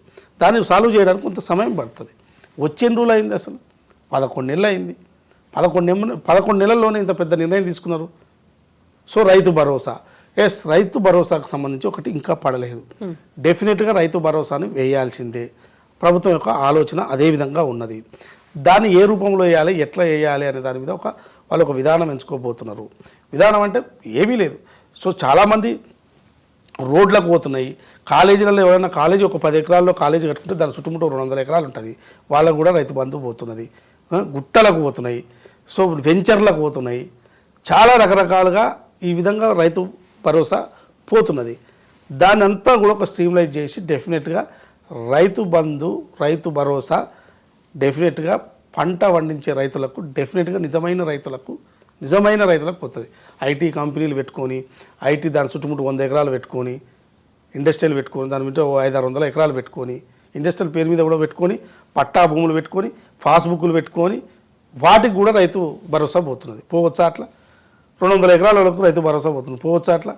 దాన్ని సాల్వ్ చేయడానికి కొంత సమయం పడుతుంది. వచ్చే రోజులు అయింది, అసలు 11 నెలలు అయింది. 11 నెలల్లోనే ఇంత పెద్ద నిర్ణయం తీసుకున్నారు. సో రైతు భరోసా, రైతు భరోసాకు సంబంధించి ఒకటి ఇంకా పడలేదు. డెఫినెట్గా రైతు భరోసాని వేయాల్సిందే. ప్రభుత్వం యొక్క ఆలోచన అదే విధంగా ఉన్నది. దాన్ని ఏ రూపంలో వేయాలి, ఎట్లా వేయాలి అనే దాని మీద వాళ్ళు ఒక విధానం ఎంచుకోబోతున్నారు. విధానం అంటే ఏమీ లేదు. సో చాలామంది రోడ్లకు పోతున్నాయి. కాలేజీలలో ఎవరైనా కాలేజీ ఒక 10 ఎకరాల్లో కాలేజీ కట్టుకుంటే దాని చుట్టుముట్టు 200 ఎకరాలు ఉంటుంది. వాళ్ళకు కూడా రైతు బంధు పోతున్నది. గుట్టలకు పోతున్నాయి, సో వెంచర్లకు పోతున్నాయి. చాలా రకరకాలుగా ఈ విధంగా రైతు భరోసా పోతున్నది. దాన్ని అంతా కూడా ఒక స్ట్రీమ్లైజ్ చేసి డెఫినెట్గా రైతు బంధు, రైతు భరోసా డెఫినెట్గా పంట పండించే రైతులకు, డెఫినెట్గా నిజమైన రైతులకు పోతుంది. ఐటీ కంపెనీలు పెట్టుకొని, దాని చుట్టుముట్టు 100 ఎకరాలు పెట్టుకొని, ఇండస్ట్రియల్ పెట్టుకొని, దాని మీద 500-600 ఎకరాలు పెట్టుకొని, ఇండస్ట్రియల్ పేరు మీద కూడా పెట్టుకొని, పట్టా భూములు పెట్టుకొని, పాస్బుక్లు పెట్టుకొని, వాటికి కూడా రైతు భరోసా పోతున్నది. పోవచ్చా అట్లా? 200 ఎకరాల వరకు రైతు భరోసా పోతుంది. పోవచ్చా అట్లా?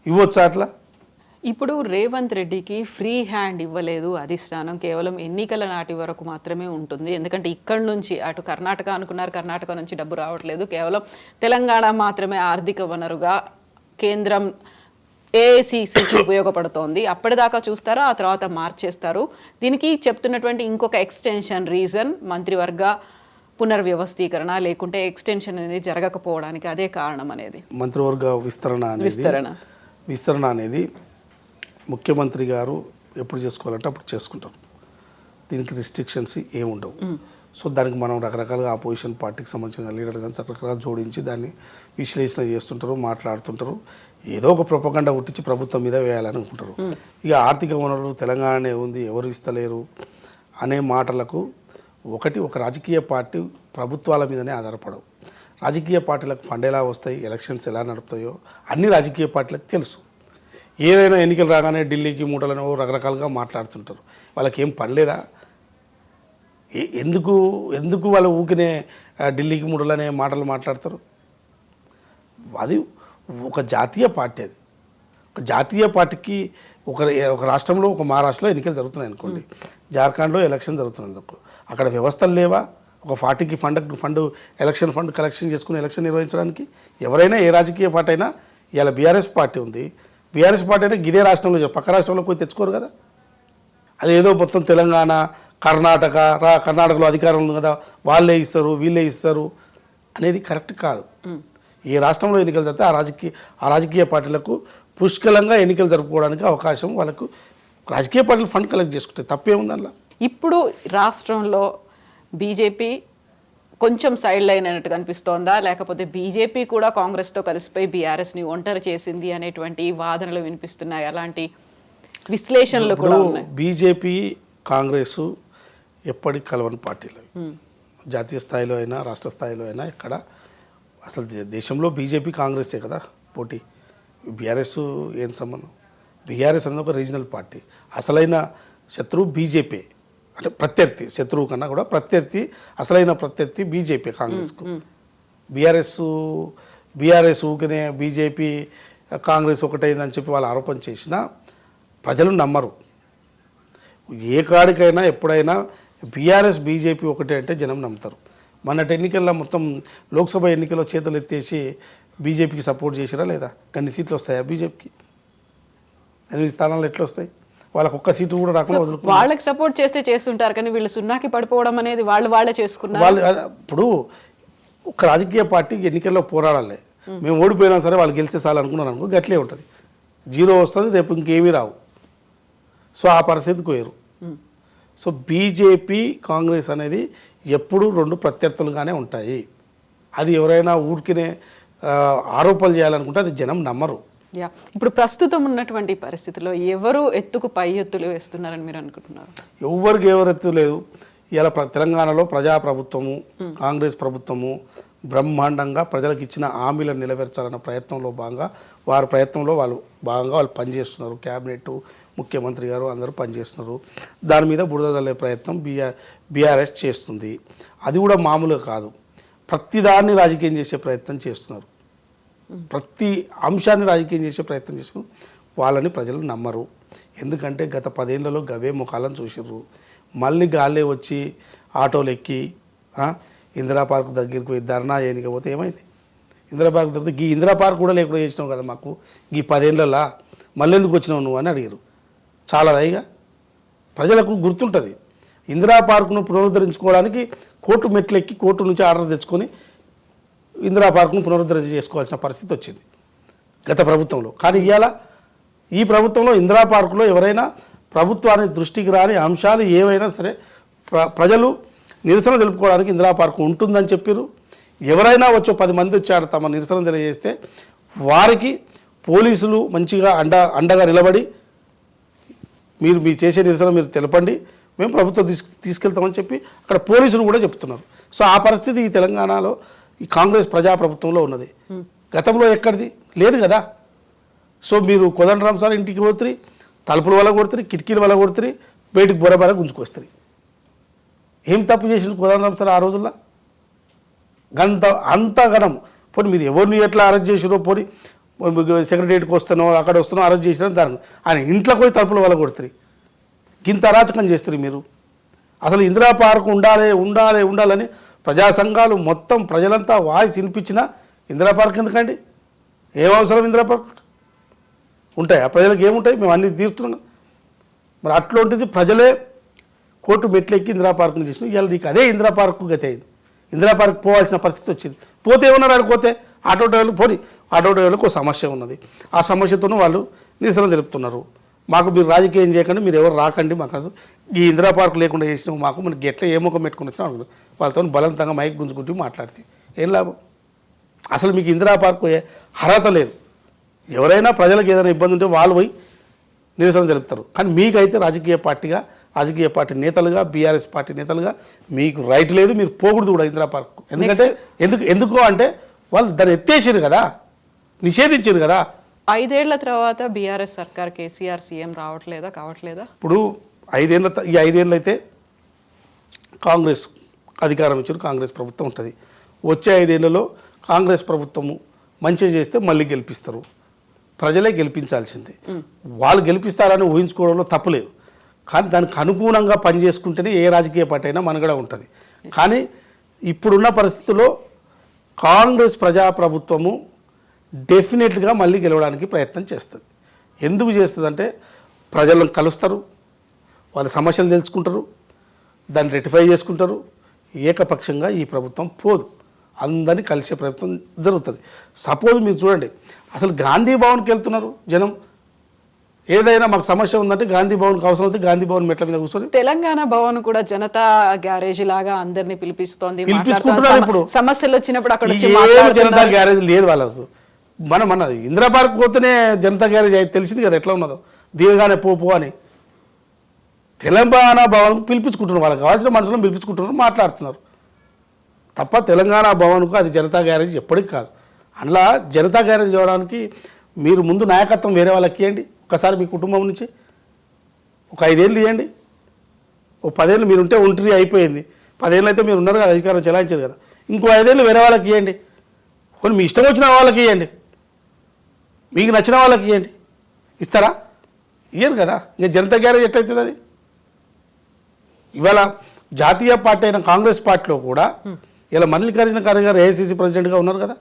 ఇవ్వచ్చా అట్లా? ఇప్పుడు రేవంత్ రెడ్డికి ఫ్రీ హ్యాండ్ ఇవ్వలేదు అధిష్టానం, కేవలం ఎన్నికల నాటి వరకు మాత్రమే ఉంటుంది. ఎందుకంటే ఇక్కడ నుంచి అటు కర్ణాటక అనుకున్నారు, కర్ణాటక నుంచి డబ్బు రావట్లేదు, కేవలం తెలంగాణ మాత్రమే ఆర్థిక వనరుగా కేంద్రం ఏఐసిసికి ఉపయోగపడుతోంది. అప్పటిదాకా చూస్తారో ఆ తర్వాత మార్చేస్తారు. దీనికి చెప్తున్నటువంటి ఇంకొక ఎక్స్టెన్షన్ రీజన్ మంత్రివర్గ పునర్వ్యవస్థీకరణ, లేకుంటే ఎక్స్టెన్షన్ అనేది జరగకపోవడానికి అదే కారణం అనేది. మంత్రివర్గ విస్తరణ అనేది ముఖ్యమంత్రి గారు ఎప్పుడు చేసుకోవాలంటే అప్పుడు చేసుకుంటారు. దీనికి రిస్ట్రిక్షన్స్ ఏమి ఉండవు. సో దానికి మనం రకరకాలుగా ఆపోజిషన్ పార్టీకి సంబంధించిన లీడర్ కానీ రకరకాల జోడించి దాన్ని విశ్లేషణ చేస్తుంటారు, మాట్లాడుతుంటారు. ఏదో ఒక ప్రొపగండా ఉట్టించి ప్రభుత్వం మీద వేయాలని అనుకుంటారు. ఇక ఆర్థిక వనరులు తెలంగాణనే ఉంది, ఎవరు ఇస్తలేరు అనే మాటలకు ఒక రాజకీయ పార్టీ ప్రభుత్వాల మీదనే ఆధారపడవు. రాజకీయ పార్టీలకు ఫండ్ ఎలా వస్తాయి, ఎలక్షన్స్ ఎలా నడుపుతాయో అన్ని రాజకీయ పార్టీలకు తెలుసు. ఏదైనా ఎన్నికలు రాగానే ఢిల్లీకి మూటలను రకరకాలుగా మాట్లాడుతుంటారు. వాళ్ళకి ఏం పని లేదా? ఎందుకు వాళ్ళు ఊకినే ఢిల్లీకి మూటలనే మాటలు మాట్లాడతారు? అది ఒక జాతీయ పార్టీ. అది ఒక జాతీయ పార్టీకి ఒక రాష్ట్రంలో, ఒక మహారాష్ట్రలో ఎన్నికలు జరుగుతున్నాయి అనుకోండి, జార్ఖండ్లో ఎలక్షన్ జరుగుతున్నాయి అనుకో, అక్కడ వ్యవస్థలు లేవా? ఒక పార్టీకి ఫండ్ ఎలక్షన్ ఫండ్ కలెక్షన్ చేసుకుని ఎలక్షన్ నిర్వహించడానికి ఎవరైనా, ఏ రాజకీయ పార్టీ అయినా, ఇలా బీఆర్ఎస్ పార్టీ ఉంది, బీఆర్ఎస్ పార్టీ అయితే ఇదే రాష్ట్రంలో, పక్క రాష్ట్రంలో పోయి తెచ్చుకోరు కదా. అదేదో మొత్తం తెలంగాణ, కర్ణాటకలో అధికారం ఉంది కదా, వాళ్ళే ఇస్తారు వీళ్ళే ఇస్తారు అనేది కరెక్ట్ కాదు. ఏ రాష్ట్రంలో ఎన్నికలు జరిగితే ఆ రాజకీయ పార్టీలకు పుష్కలంగా ఎన్నికలు జరుపుకోవడానికి అవకాశం, వాళ్ళకు రాజకీయ పార్టీలు ఫండ్ కలెక్ట్ చేసుకుంటాయి, తప్పేముంది అందులో. ఇప్పుడు రాష్ట్రంలో బీజేపీ కొంచెం సైడ్ లైన్ అయినట్టు కనిపిస్తోందా, లేకపోతే బీజేపీ కూడా కాంగ్రెస్తో కలిసిపోయి బీఆర్ఎస్ని ఒంటరి చేసింది అనేటువంటి వాదనలు వినిపిస్తున్నాయి? అలాంటి విశ్లేషణలు కూడా ఉన్నాయి. బీజేపీ కాంగ్రెస్ ఎప్పటికి కలవని పార్టీలు, జాతీయ స్థాయిలో అయినా రాష్ట్ర స్థాయిలో అయినా. ఎక్కడ అసలు దేశంలో బీజేపీ కాంగ్రెసే కదా పోటీ. బీఆర్ఎస్ ఏం సంబంధం? బీఆర్ఎస్ అనేది ఒక రీజనల్ పార్టీ. అసలైన శత్రువు బీజేపీ, అంటే ప్రత్యర్థి, శత్రువు కన్నా కూడా ప్రత్యర్థి, అసలైన ప్రత్యర్థి బీజేపీ కాంగ్రెస్కు. బీఆర్ఎస్ ఊకనే బీజేపీ కాంగ్రెస్ ఒకటైందని చెప్పి వాళ్ళు ఆరోపణ చేసినా ప్రజలు నమ్మరు. ఏ కాడికైనా ఎప్పుడైనా బీఆర్ఎస్ బీజేపీ ఒకటే అంటే జనం నమ్ముతారు. మొన్నటి ఎన్నికల్లో మొత్తం లోక్సభ ఎన్నికల్లో చేతులు ఎత్తేసి బీజేపీకి సపోర్ట్ చేసిరా లేదా? కొన్ని సీట్లు వస్తాయా బీజేపీకి? 8 స్థానాలు ఎట్లా వస్తాయి? వాళ్ళకి ఒక్క సీటు కూడా రాకుండా వదులుకున్నారు. వాళ్ళకి సపోర్ట్ చేస్తే చేస్తుంటారు, కానీ వీళ్ళు సున్నాకి పడిపోవడం అనేది వాళ్ళే చేసుకున్నారు. వాళ్ళు ఇప్పుడు ఒక రాజకీయ పార్టీకి ఎన్నికల్లో పోరాడాలి, మేము ఓడిపోయినా సరే వాళ్ళు గెలిచే సార్లు అనుకున్నాను అనుకో, గట్లే ఉంటుంది. 0 వస్తుంది, రేపు ఇంకేమీ రావు. సో ఆ పరిస్థితికి పోయారు. సో బీజేపీ కాంగ్రెస్ అనేది ఎప్పుడు 2 ప్రత్యర్థులుగానే ఉంటాయి. అది ఎవరైనా ఊరికినే ఆరోపణలు చేయాలనుకుంటే అది జనం నమ్మరు. ఇప్పుడు ప్రస్తుతం ఉన్నటువంటి పరిస్థితిలో ఎవరు ఎత్తుకు పై ఎత్తులు వేస్తున్నారని మీరు అనుకుంటున్నారు? ఎవరికి ఎవరు ఎత్తు లేదు. ఇలా తెలంగాణలో ప్రజాప్రభుత్వము, కాంగ్రెస్ ప్రభుత్వము బ్రహ్మాండంగా ప్రజలకు ఇచ్చిన హామీలను నెరవేర్చాలన్న ప్రయత్నంలో భాగంగా వాళ్ళు పనిచేస్తున్నారు. క్యాబినెట్, ముఖ్యమంత్రి గారు అందరూ పనిచేస్తున్నారు. దాని మీద బురద జల్లే ప్రయత్నం బీఆర్ఎస్ చేస్తుంది. అది కూడా మామూలుగా కాదు, ప్రతిదాన్ని రాజకీయం చేసే ప్రయత్నం చేస్తున్నారు. ప్రతి అంశాన్ని రాజకీయం చేసే ప్రయత్నం చేస్తున్నారు. వాళ్ళని ప్రజలు నమ్మరు. ఎందుకంటే గత 10 ఏళ్లలో గవే ముఖాలను చూసిర్రు. మళ్ళీ గాలే వచ్చి ఆటోలు ఎక్కి ఇందిరా పార్క్ దగ్గరికి పోయి ధర్నా చేయకపోతే ఏమైంది? ఇందిరా పార్క్ దగ్గర ఇందిరా పార్క్ కూడా లేకుండా చేసినావు కదా మాకు ఈ 10 ఏళ్ళలా, మళ్ళీ ఎందుకు వచ్చినావు నువ్వు అని అడిగారు. చాలా దయగా ప్రజలకు గుర్తుంటుంది. ఇందిరా పార్కును పునరుద్ధరించుకోవడానికి కోర్టు మెట్లు ఎక్కి కోర్టు నుంచి ఆర్డర్ తెచ్చుకొని ఇందిరా పార్కును పునరుద్ధరణ చేసుకోవాల్సిన పరిస్థితి వచ్చింది గత ప్రభుత్వంలో. కానీ ఇవాళ ఈ ప్రభుత్వంలో ఇందిరా పార్కులో ఎవరైనా ప్రభుత్వానికి దృష్టికి రాని అంశాలు ఏవైనా సరే ప్రజలు నిరసన తెలుపుకోవడానికి ఇందిరా పార్కు ఉంటుందని చెప్పారు. ఎవరైనా వచ్చి 10 మంది వచ్చారు తమ నిరసన తెలియజేస్తే వారికి పోలీసులు మంచిగా అండగా నిలబడి మీరు చేసే నిరసన మీరు తెలపండి, మేము ప్రభుత్వం తీసుకెళ్తామని చెప్పి అక్కడ పోలీసులు కూడా చెప్తున్నారు. సో ఆ పరిస్థితి ఈ తెలంగాణలో ఈ కాంగ్రెస్ ప్రజాప్రభుత్వంలో ఉన్నది. గతంలో ఎక్కడిది లేదు కదా. సో మీరు కోదండరామ్ సార్ ఇంటికి పోతురి, తలుపుల వల్ల కొడుతురి, కిటికీల వల్ల కొడుతురి, బయటికి బొరబర గుంజుకొస్తుంది. ఏం తప్పు చేసింది కోదండరామ్ సార్ ఆ రోజుల్లో? అంత గణం పోనీ మీరు ఎవరిని ఎట్లా అరెస్ట్ చేసిరో పోనీ సెక్రటరియట్కి వస్తానో అక్కడ వస్తానో అరెస్ట్ చేసినా దాని ఆయన ఇంట్లోకి పోయి తలుపుల వల్ల కొడుతుంది. ఇంత అరాచకం చేస్తారు మీరు. అసలు ఇందిరా పార్క్ ఉండాలని ప్రజా సంఘాలు మొత్తం ప్రజలంతా వాయిస్ వినిపించినా ఇందిరా పార్క్ ఎందుకండి? ఏం అవసరం ఇందిరా పార్క్? ఉంటాయి ఆ ప్రజలకు ఏముంటాయి? మేము అన్ని తీరుస్తున్నాం. మరి అట్లాంటిది ప్రజలే కోర్టు మెట్లెక్కి ఇందిరా పార్క్ని చేసినాం. ఇవాళ నీకు అదే ఇందిరా పార్క్ గతి అయింది. ఇందిరా పార్క్ పోవాల్సిన పరిస్థితి వచ్చింది. పోతే ఏమన్నారు? ఆడిపోతే ఆటో డ్రైవర్లకు ఒక సమస్య ఉన్నది. ఆ సమస్యతోనూ వాళ్ళు నిరసన తెలుపుతున్నారు. మాకు మీరు రాజకీయం చేయకండి, మీరు ఎవరు రాకండి, మాకు అసలు ఈ ఇందిరా పార్క్ లేకుండా చేసినాం, మాకు మనకి ఎట్లా ఏ ముఖం పెట్టుకుని వచ్చినా అడుగుతారు. వాళ్ళతో బలవంతంగా మైక్ గుంజుకుంటూ మాట్లాడితే ఏం లాభం? అసలు మీకు ఇందిరా పార్క్ అర్హత లేదు. ఎవరైనా ప్రజలకు ఏదైనా ఇబ్బంది ఉంటే వాళ్ళు పోయి నిరసన తెలుపుతారు. కానీ మీకైతే రాజకీయ పార్టీ నేతలుగా బీఆర్ఎస్ పార్టీ నేతలుగా మీకు రైట్ లేదు, మీరు పోకూడదు కూడా ఇందిరా పార్క్. ఎందుకు అంటే వాళ్ళు దాన్ని ఎత్తేసారు కదా, నిషేధించారు కదా. 5 ఏళ్ల తర్వాత బీఆర్ఎస్ సర్కార్ కేసీఆర్ సీఎం కావట్లేదా? ఇప్పుడు ఈ 5 ఏళ్ళు అయితే కాంగ్రెస్ అధికారం ఇచ్చారు, కాంగ్రెస్ ప్రభుత్వం ఉంటుంది. వచ్చే 5 ఏళ్లలో కాంగ్రెస్ ప్రభుత్వము మంచిగా చేస్తే మళ్ళీ గెలిపిస్తారు. ప్రజలే గెలిపించాల్సిందే. వాళ్ళు గెలిపిస్తారని ఊహించుకోవడంలో తప్పులేదు. కానీ దానికి అనుగుణంగా పనిచేసుకుంటేనే ఏ రాజకీయ పార్టీ అయినా మనగడ ఉంటుంది. కానీ ఇప్పుడున్న పరిస్థితుల్లో కాంగ్రెస్ ప్రజాప్రభుత్వము డెఫినెట్గా మళ్ళీ గెలవడానికి ప్రయత్నం చేస్తుంది. ఎందుకు చేస్తుందంటే ప్రజలను కలుస్తారు, వాళ్ళ సమస్యలు తెలుసుకుంటారు, దాన్ని రెక్టిఫై చేసుకుంటారు. ఏకపక్షంగా ఈ ప్రభుత్వం పోదు, అందరినీ కలిసే ప్రయత్నం జరుగుతుంది. సపోజ్ మీరు చూడండి, అసలు గాంధీ భవన్కి వెళ్తున్నారు జనం. ఏదైనా మాకు సమస్య ఉందంటే గాంధీ భవన్కి అవసరం అయితే గాంధీ భవన్ మెట్ల మీద కూర్చొని తెలంగాణ భవన్ కూడా జనతా గ్యారేజ్ లాగా అందరినీ పిలిపిస్తోంది. ఇప్పుడు సమస్యలు వచ్చినప్పుడు అక్కడ జనతా గ్యారేజ్ లేదు వాళ్ళకు. మన ఇందిరా పార్క్ పోతేనే జనతా గ్యారేజ్ తెలిసింది కదా ఎట్లా ఉన్నదో. దిగగానే పో అని తెలంగాణ భవన్కు పిలిపించుకుంటున్నారు. వాళ్ళకి కావాల్సిన మనుషులను పిలిపించుకుంటున్నారు, మాట్లాడుతున్నారు తప్ప తెలంగాణ భవన్కు అది జనతా గ్యారేజ్ ఎప్పటికి కాదు. అందులో జనతా గ్యారేజ్ కావడానికి మీరు ముందు నాయకత్వం వేరే వాళ్ళకి ఇవ్వండి. ఒకసారి మీ కుటుంబం నుంచి ఒక 5 ఏళ్ళు ఇవ్వండి. ఓ 10 ఏళ్ళు మీరుంటే ఒంటరి అయిపోయింది. 10 ఏళ్ళు అయితే మీరు ఉన్నారు కదా, అధికారం చెలాయించారు కదా. ఇంకో 5 ఏళ్ళు వేరే వాళ్ళకి ఇవ్వండి. కొన్ని మీ ఇష్టం వచ్చిన వాళ్ళకి ఇవ్వండి, మీకు నచ్చిన వాళ్ళకి ఇవ్వండి. ఇస్తారా? ఇయ్యరు కదా. ఇంకా జనతా గ్యారేజ్ ఎట్లయితుంది అది? ఇవాళ జాతీయ పార్టీ అయిన కాంగ్రెస్ పార్టీలో కూడా ఇలా మల్లికార్జున ఖర్గే గారు ఏఐసీసీ ప్రెసిడెంట్గా ఉన్నారు కదా.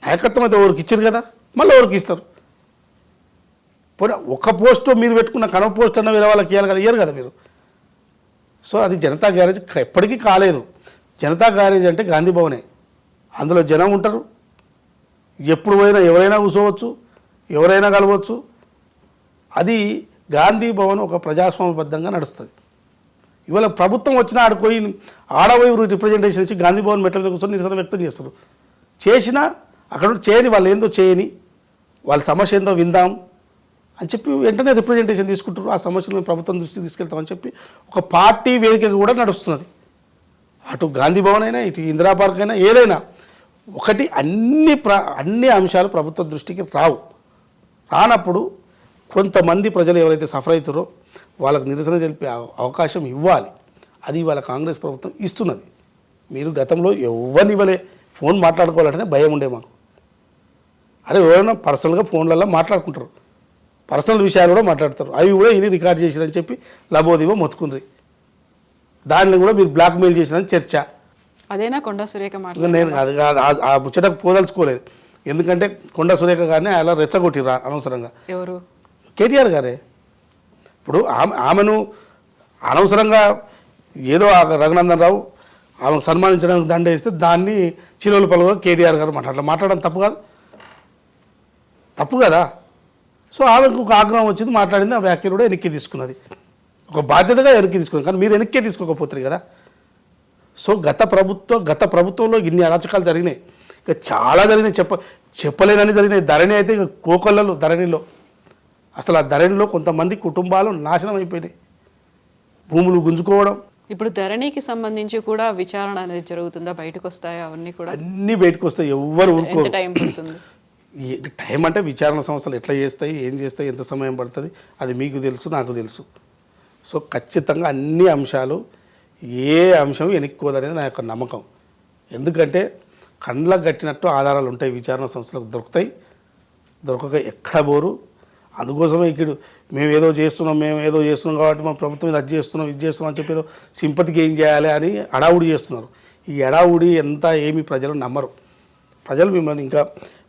నాయకత్వం అయితే ఎవరికి ఇచ్చారు కదా, మళ్ళీ ఎవరికి ఇస్తారు? పోనీ ఒక పోస్టు మీరు పెట్టుకున్న కనవ పోస్ట్ అన్న వేరే వాళ్ళకి ఇవ్వాలి కదా, ఇయ్యరు కదా మీరు. సో అది జనతా గ్యారేజ్ ఎప్పటికీ కాలేదు. జనతా గ్యారేజ్ అంటే గాంధీ భవనే. అందులో జనం ఉంటారు, ఎప్పుడు పోయినా ఎవరైనా కూర్చోవచ్చు, ఎవరైనా కలవచ్చు. అది గాంధీ భవన్ ఒక ప్రజాస్వామ్యబద్ధంగా నడుస్తుంది. ఇవాళ ప్రభుత్వం వచ్చినా ఆడపోయి రిప్రజెంటేషన్ ఇచ్చి గాంధీ భవన్ మెట్ల మీద కూర్చొని నిరసన వ్యక్తం చేస్తారు. చేసినా అక్కడ చేయని వాళ్ళు ఏందో చేయని, వాళ్ళ సమస్య ఏందో విందాం అని చెప్పి వెంటనే రిప్రజెంటేషన్ తీసుకుంటారు. ఆ సమస్యలను ప్రభుత్వం దృష్టికి తీసుకెళ్తామని చెప్పి ఒక పార్టీ వేదిక కూడా నడుస్తున్నది. అటు గాంధీ భవన్ అయినా ఇటు ఇందిరా పార్క్ అయినా ఏదైనా ఒకటి అన్ని అంశాలు ప్రభుత్వ దృష్టికి రానప్పుడు కొంతమంది ప్రజలు ఎవరైతే సఫర్ అవుతారో వాళ్ళకు నిరసన తెలిపే అవకాశం ఇవ్వాలి. అది ఇవాళ కాంగ్రెస్ ప్రభుత్వం ఇస్తున్నది. మీరు గతంలో ఎవరిని ఇవ్వలే. ఫోన్ మాట్లాడుకోవాలంటేనే భయం ఉండే మాకు. అరే ఎవరైనా పర్సనల్గా ఫోన్లలో మాట్లాడుకుంటారు, పర్సనల్ విషయాలు కూడా మాట్లాడతారు. అవి కూడా ఇది రికార్డ్ చేసిరని చెప్పి లబోదివో మొత్తుకుండ్రి. దాన్ని కూడా మీరు బ్లాక్మెయిల్ చేసిరని చర్చ. అదేనా కొండా సురేఖ నేను అది ఆ ముచ్చటకు పోదలుచుకోలేదు. ఎందుకంటే కొండా సురేఖ గారిని అలా రెచ్చగొట్టిరా అనవసరంగా. ఎవరు? కేటీఆర్ గారే. ఇప్పుడు ఆమెను అనవసరంగా ఏదో రఘునందన్ రావు ఆమెకు సన్మానించడానికి దండ వేస్తే దాన్ని చిలువల పలుగా కేటీఆర్ గారు మాట్లాడడం తప్పు కదా. సో ఆమెకు ఒక ఆగ్రహం వచ్చింది, మాట్లాడింది. ఆ వ్యాఖ్యలు కూడా వెనక్కి తీసుకున్నది, ఒక బాధ్యతగా వెనక్కి తీసుకున్నది. కానీ మీరు వెనక్కే తీసుకోకపోతారు కదా. సో గత ప్రభుత్వంలో ఇన్ని అరాచకాలు జరిగినాయి, ఇక చాలా జరిగినాయి, చెప్పలేనని జరిగినాయి. ధరణి అయితే ఇక కోకొల్లలు ధరణిలో. అసలు ఆ ధరణిలో కొంతమంది కుటుంబాలు నాశనం అయిపోయినాయి, భూములు గుంజుకోవడం. ఇప్పుడు ధరణికి సంబంధించి కూడా విచారణ అనేది జరుగుతుందా? బయటకు వస్తాయా అవన్నీ? కూడా అన్నీ బయటకు వస్తాయి. ఎవరు టైం పడుతుంది? టైం అంటే విచారణ సంస్థలు ఎట్లా చేస్తాయి, ఏం చేస్తాయి, ఎంత సమయం పడుతుంది, అది మీకు తెలుసు, నాకు తెలుసు. సో ఖచ్చితంగా అన్ని అంశాలు, ఏ అంశం వెనక్కోదనేది నా యొక్క నమ్మకం. ఎందుకంటే కండ్లకు కట్టినట్టు ఆధారాలు ఉంటాయి, విచారణ సంస్థలకు దొరుకుతాయి. దొరకక ఎక్కడ పోరు. అందుకోసమే ఇక్కడ మేము ఏదో చేస్తున్నాం కాబట్టి మా ప్రభుత్వం ఇది అది చేస్తున్నాం ఇది చేస్తున్నాం అని చెప్పి ఏదో సింపతికి ఏం చేయాలి అని అడావుడి చేస్తున్నారు. ఈ అడావుడి ఎంత ఏమి ప్రజలు నమ్మరు. ప్రజలు మిమ్మల్ని ఇంకా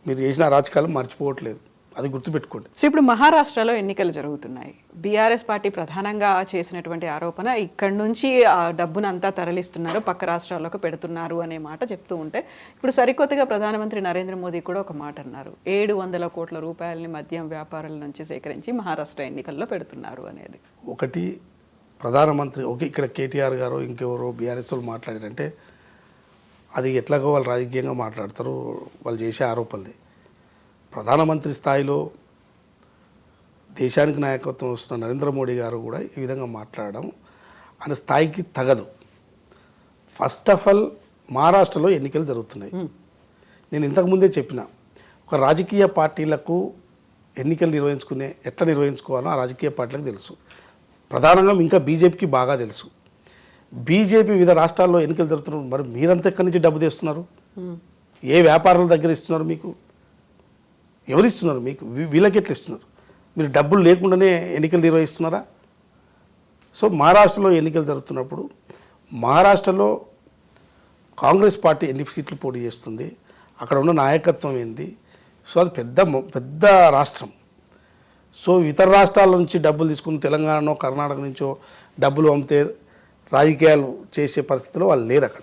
మీరు చేసిన అరాచకాలు మర్చిపోవట్లేదు, అది గుర్తుపెట్టుకోండి. సో ఇప్పుడు మహారాష్ట్రలో ఎన్నికలు జరుగుతున్నాయి. బీఆర్ఎస్ పార్టీ ప్రధానంగా చేసినటువంటి ఆరోపణ ఇక్కడి నుంచి ఆ డబ్బును అంతా తరలిస్తున్నారు, పక్క రాష్ట్రాలకు పెడుతున్నారు అనే మాట చెప్తూ ఉంటే, ఇప్పుడు సరికొత్తగా ప్రధానమంత్రి నరేంద్ర మోదీ కూడా ఒక మాట అన్నారు, 700 కోట్ల రూపాయలని మద్యం వ్యాపారుల నుంచి సేకరించి మహారాష్ట్ర ఎన్నికల్లో పెడుతున్నారు అనేది. ఒకటి ప్రధానమంత్రి ఇక్కడ కేటీఆర్ గారు ఇంకెవరో బీఆర్ఎస్ వాళ్ళు మాట్లాడారంటే అది ఎట్లాగో వాళ్ళు రాజకీయంగా మాట్లాడతారు, వాళ్ళు చేసే ఆరోపణలే. ప్రధానమంత్రి స్థాయిలో దేశానికి నాయకత్వం వస్తున్న నరేంద్ర మోడీ గారు కూడా ఈ విధంగా మాట్లాడడం ఆయన స్థాయికి తగదు. ఫస్ట్ ఆఫ్ ఆల్ మహారాష్ట్రలో ఎన్నికలు జరుగుతున్నాయి. నేను ఇంతకుముందే చెప్పిన, ఒక రాజకీయ పార్టీలకు ఎన్నికలు ఎట్లా నిర్వహించుకోవాలో ఆ రాజకీయ పార్టీలకు తెలుసు. ప్రధానంగా ఇంకా బీజేపీకి బాగా తెలుసు. బీజేపీ వివిధ రాష్ట్రాల్లో ఎన్నికలు జరుగుతున్నారు. మరి మీరంతా ఎక్కడి నుంచి డబ్బు తెస్తున్నారు? ఏ వ్యాపారుల దగ్గర ఇస్తున్నారు? మీకు ఎవరు ఇస్తున్నారు? మీకు వీళ్ళకి ఎట్లా ఇస్తున్నారు? మీరు డబ్బులు లేకుండానే ఎన్నికలు నిర్వహిస్తున్నారా? సో మహారాష్ట్రలో ఎన్నికలు జరుగుతున్నప్పుడు మహారాష్ట్రలో కాంగ్రెస్ పార్టీ ఎన్ని సీట్లు పోటీ చేస్తుంది, అక్కడ ఉన్న నాయకత్వం ఏంది? సో అది పెద్ద రాష్ట్రం. సో ఇతర రాష్ట్రాల నుంచి డబ్బులు తీసుకుని తెలంగాణనో కర్ణాటక నుంచో డబ్బులు పంపితే రాజకీయాలు చేసే పరిస్థితిలో వాళ్ళు లేరు అక్కడ.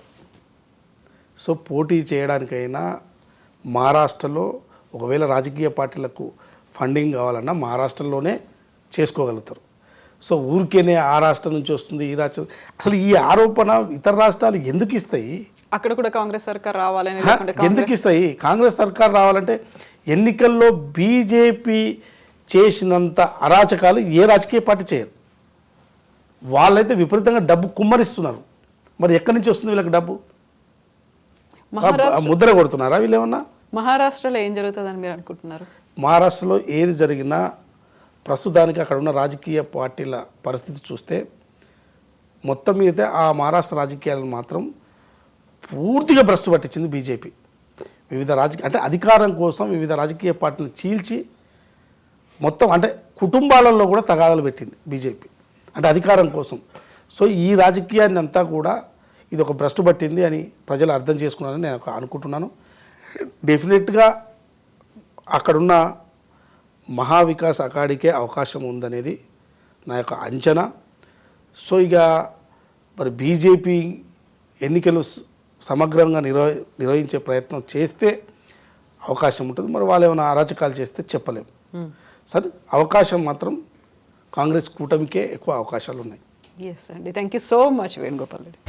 సో పోటీ చేయడానికైనా మహారాష్ట్రలో ఒకవేళ రాజకీయ పార్టీలకు ఫండింగ్ కావాలన్నా మహారాష్ట్రలోనే చేసుకోగలుగుతారు. సో ఊరికేనే ఆ రాష్ట్రం నుంచి వస్తుంది ఈ రాష్ట్రం, అసలు ఈ ఆరోపణ ఇతర రాష్ట్రాలు ఎందుకు ఇస్తాయి? అక్కడ కూడా కాంగ్రెస్ సర్కార్ రావాలని ఎందుకు ఇస్తాయి? కాంగ్రెస్ సర్కార్ రావాలంటే ఎన్నికల్లో బీజేపీ చేసినంత అరాచకాలు ఏ రాజకీయ పార్టీ చేయరు. వాళ్ళైతే విపరీతంగా డబ్బు కుమ్మరిస్తున్నారు. మరి ఎక్కడి నుంచి వస్తుంది వీళ్ళకి డబ్బు? ముద్ర కొడుతున్నారా వీళ్ళు ఏమన్నా? మహారాష్ట్రలో ఏం జరుగుతుందని మీరు అనుకుంటున్నారు? మహారాష్ట్రలో ఏది జరిగినా ప్రస్తుతానికి అక్కడ ఉన్న రాజకీయ పార్టీల పరిస్థితి చూస్తే మొత్తం మీద ఆ మహారాష్ట్ర రాజకీయాలను మాత్రం పూర్తిగా భ్రష్టు పట్టించింది బీజేపీ. అంటే అధికారం కోసం వివిధ రాజకీయ పార్టీలను చీల్చి మొత్తం అంటే కుటుంబాలలో కూడా తగాదాలు పెట్టింది బీజేపీ, అంటే అధికారం కోసం. సో ఈ రాజకీయాన్ని అంతా కూడా ఇది ఒక భ్రష్టు పట్టింది అని ప్రజలు అర్థం చేసుకున్నారని నేను అనుకుంటున్నాను. డెఫినెట్గా అక్కడున్న మహావికాస్ అఘాడీకే అవకాశం ఉందనేది నా యొక్క అంచనా. సో ఇక మరి బీజేపీ ఎన్నికలు సమగ్రంగా నిర్వహించే ప్రయత్నం చేస్తే అవకాశం ఉంటుంది. మరి వాళ్ళు ఏమైనా అరాచకాలు చేస్తే చెప్పలేము. సరే, అవకాశం మాత్రం కాంగ్రెస్ కూటమికే ఎక్కువ అవకాశాలు ఉన్నాయి. ఎస్ అండి, thank you so much Venugopal Reddy.